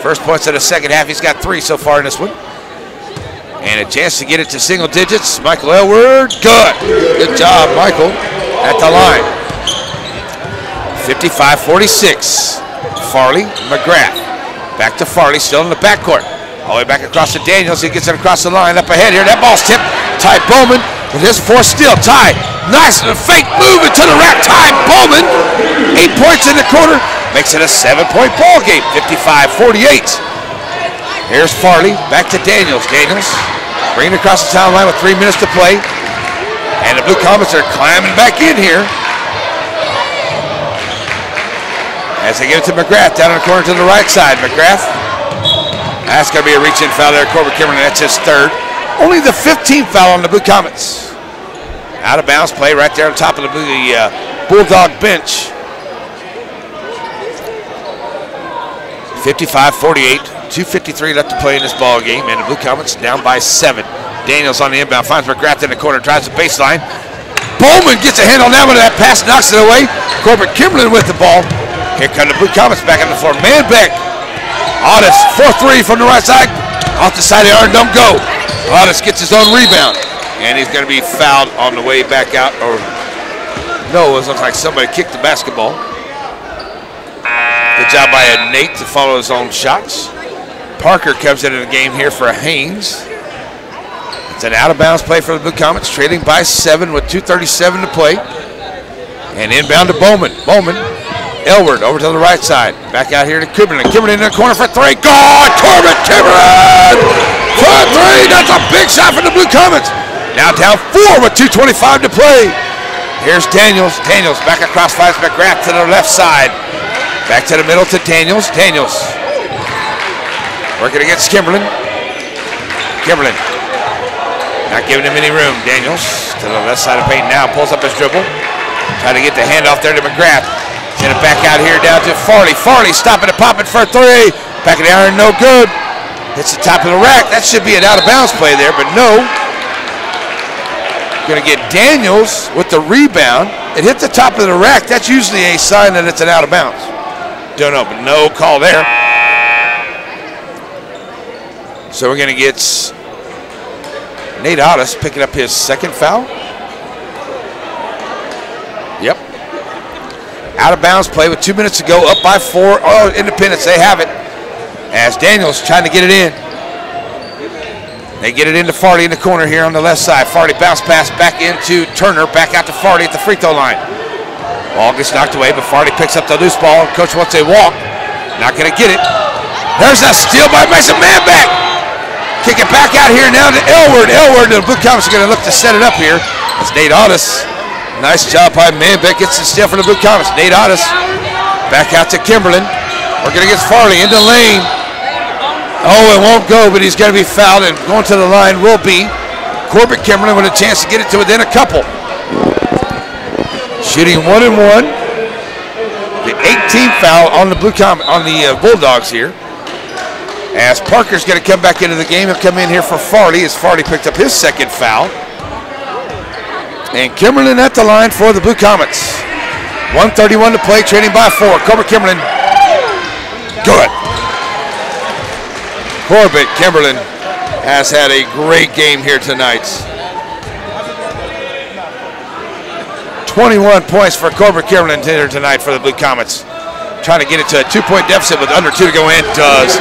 First points of the second half. He's got 3 so far in this one. And a chance to get it to single digits. Michael Elward, good. Good job, Michael, at the line. 55-46. Farley, McGrath. Back to Farley, still in the backcourt. All the way back across to Daniels. He gets it across the line, up ahead here. That ball's tipped. Ty Bowman with his 4th steal. Ty, nice fake move into the rack. Ty Bowman, 8 points in the quarter. Makes it a 7-point ball game, 55-48. Here's Farley, back to Daniels. Daniels bringing it across the town line with 3 minutes to play. And the Blue Comets are climbing back in here. As they give it to McGrath down in the corner to the right side. McGrath, that's going to be a reach-in foul there. Corbett Kimberlin, that's his 3rd. Only the 15th foul on the Blue Comets. Out of bounds play right there on top of the Bulldog bench. 55-48, 2:53 left to play in this ball game, and the Blue Comets down by 7. Daniels on the inbound, finds McGrath in the corner, drives the baseline, Bowman gets a hand on that one. That pass knocks it away. Corbett Kimberlin with the ball. Here come the Blue Comets back on the floor. Manbeck. Otis, 4-3 from the right side. Off the side of the iron, don't go. Otis gets his own rebound. And he's going to be fouled on the way back out. Or no, it looks like somebody kicked the basketball. Good job by Nate to follow his own shots. Parker comes into the game here for Haynes. It's an out-of-bounds play for the Blue Comets, trailing by 7 with 2:37 to play. And inbound to Bowman. Bowman, Elward over to the right side. Back out here to Kimberlin. Kimberlin in the corner for 3. Good! Corbett Kimberlin for 3. That's a big shot for the Blue Comets. Now down 4 with 2:25 to play. Here's Daniels. Daniels back across, finds McGrath to the left side. Back to the middle to Daniels. Daniels working against Kimberlin. Kimberlin not giving him any room. Daniels to the left side of paint now. Pulls up his dribble. Trying to get the handoff there to McGrath. Send it back out here down to Farley. Farley stopping and popping for 3. Back of the iron, no good. Hits the top of the rack. That should be an out-of-bounds play there, but no. Going to get Daniels with the rebound. It hit the top of the rack. That's usually a sign that it's an out-of-bounds. Don't know, but no call there. So we're going to get Nate Otis picking up his second foul. Yep. Out of bounds play with 2 minutes to go, up by 4. Oh, Independence, they have it. As Daniels trying to get it in. They get it into Farley in the corner here on the left side. Farley bounce pass back into Turner, back out to Farley at the free throw line. Ball gets knocked away, but Farley picks up the loose ball. Coach wants a walk. Not going to get it. There's that steal by Mason Manbeck. Kick it back out here now to Elward. Elward, the Blue Comets are going to look to set it up here. It's Nate Otis. Nice job by Manbeck. Gets the steal for the Blue Comets. Nate Otis back out to Kimberlin. Working against Farley into lane. Oh, it won't go, but he's going to be fouled, and going to the line will be Corbett Kimberlin with a chance to get it to within a couple. Shooting 1 and 1. The 18th foul on the Bulldogs here. As Parker's going to come back into the game and come in here for Farley, as Farley picked up his second foul. And Kimberlin at the line for the Blue Comets. 1:31 to play, trailing by 4. Corbett Kimberlin. Good. Corbett Kimberlin has had a great game here tonight. 21 points for Corbett Kimberlin here tonight for the Blue Comets. Trying to get it to a 2-point deficit with under 2 to go in. Does.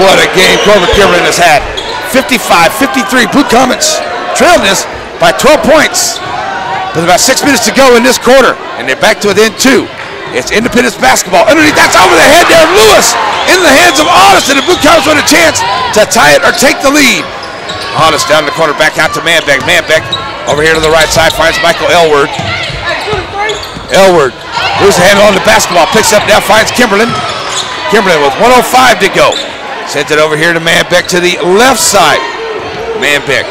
What a game Corbett Kimberlin has had. 55-53. Blue Comets trailed this by 12 points. With about 6 minutes to go in this quarter. And they're back to within 2. It's Independence basketball. Underneath, that's over the head there. Lewis in the hands of Otis. And the Blue Comets with a chance to tie it or take the lead. Otis down the corner, back out to Manbeck. Manbeck over here to the right side finds Michael Elward. Elward loses the handle on the basketball. Picks up now, finds Kimberlin. Kimberlin with 1:05 to go. Sends it over here to Manbeck to the left side. Manbeck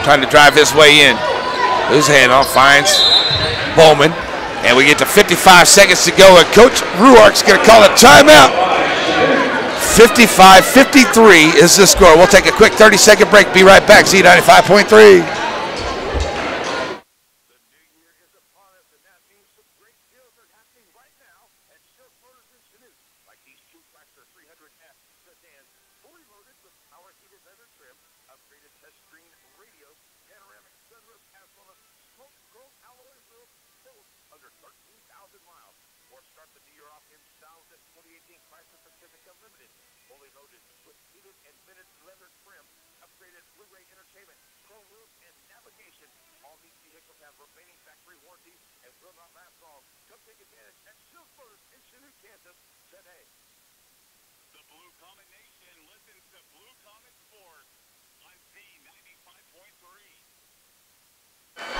trying to drive his way in. Loses the handle, finds Bowman. And we get to 55 seconds to go. And Coach Ruark's going to call a timeout. 55-53 is the score. We'll take a quick 30-second break. Be right back. Z95.3.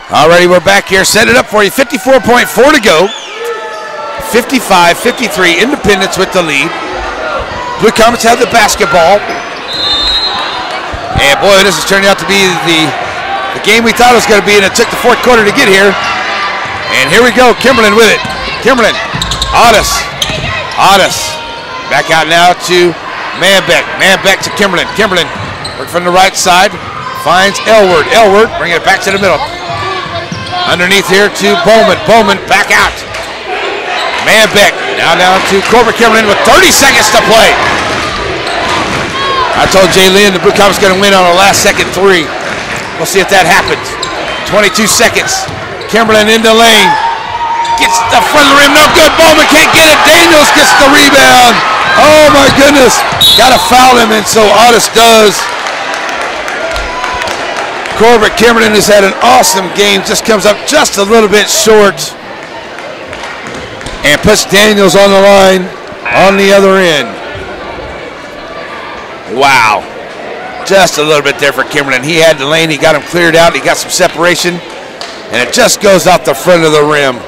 Alrighty, we're back here. Set it up for you. 54.4 to go. 55-53. Independence with the lead. Blue Comets have the basketball. And boy, this is turning out to be the game we thought it was going to be, and it took the fourth quarter to get here. And here we go. Kimberlin with it. Kimberlin. Otis. Otis. Back out now to Manbeck. Manbeck to Kimberlin. Kimberlin work from the right side. Finds Elward. Elward bringing it back to the middle. Underneath here to Bowman. Bowman back out. Manbeck now down to Corbett Kimberlin with 30 seconds to play. I told Jay Lynn the Blue Comets going to win on a last second three. We'll see if that happens. 22 seconds. Kimberlin in the lane. Gets the front of the rim. No good. Bowman can't get it. Daniels gets the rebound. Oh my goodness. Got to foul him, and so Otis does. Corbett Kimberlin has had an awesome game. Just comes up just a little bit short. And puts Daniels on the line on the other end. Wow. Just a little bit there for Kimberlin. He had the lane. He got him cleared out. He got some separation. And it just goes out the front of the rim.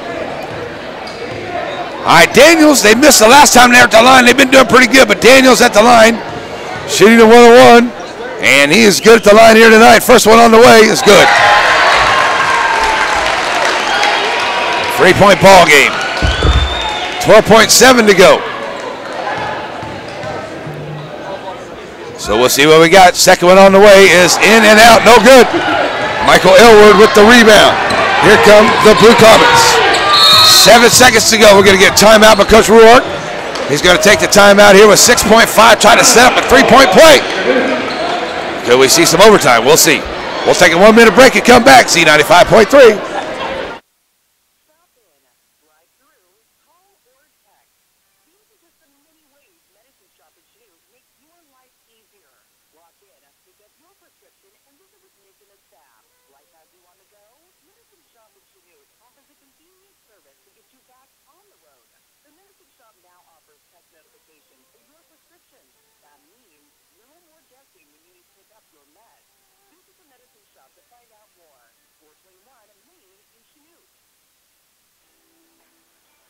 All right, Daniels, they missed the last time they were at the line. They've been doing pretty good, but Daniels at the line, shooting a 1-on-1. And he is good at the line here tonight. First one on the way is good. 3-point ball game. 12.7 to go. So we'll see what we got. Second one on the way is in and out. No good. Michael Elwood with the rebound. Here come the Blue Comets. 7 seconds to go. We're going to get a timeout by Coach Ruark. He's going to take the timeout here with 6.5, trying to set up a 3-point play. Could we see some overtime? We'll see. We'll take a 1-minute break and come back. Z95.3.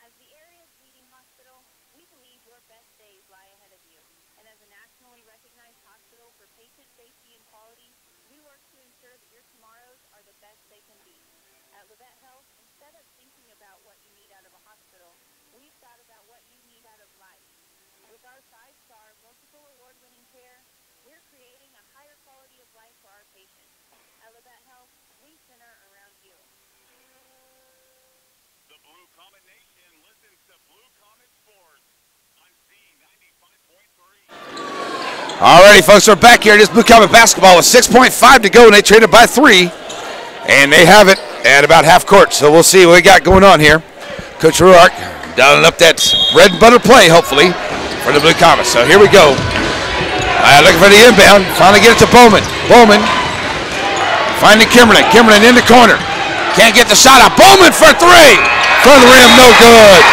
As the area's leading hospital, we believe your best days lie ahead of you. And as a nationally recognized hospital for patient safety and quality, we work to ensure that your tomorrows are the best they can be. At Levette Health, instead of thinking about what you need out of a hospital, we've thought about what you need out of life. With our 5-star, multiple award-winning care, we're creating a higher quality of life for our patients. At Levette Health, we center around you. The Blue Comet Nation listens to Blue Comet Sports on Z90.3. Alrighty, folks, we're back here. It is Blue Comet basketball with 6.5 to go, and they traded by 3. And they have it at about half court. So we'll see what we got going on here. Coach Ruark dialing up that bread and butter play, hopefully, for the Blue Comets. So here we go. Looking for the inbound. Finally get it to Bowman. Bowman finding Kimberlin. Kimberlin in the corner. Can't get the shot out. Bowman for 3. Front of the rim, no good.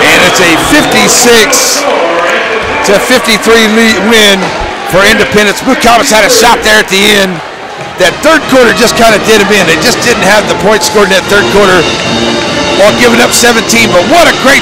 And it's a 56-53 lead win for Independence. Blue Comets had a shot there at the end. That third quarter just kind of did them in. They just didn't have the points scored in that third quarter while giving up 17. But what a great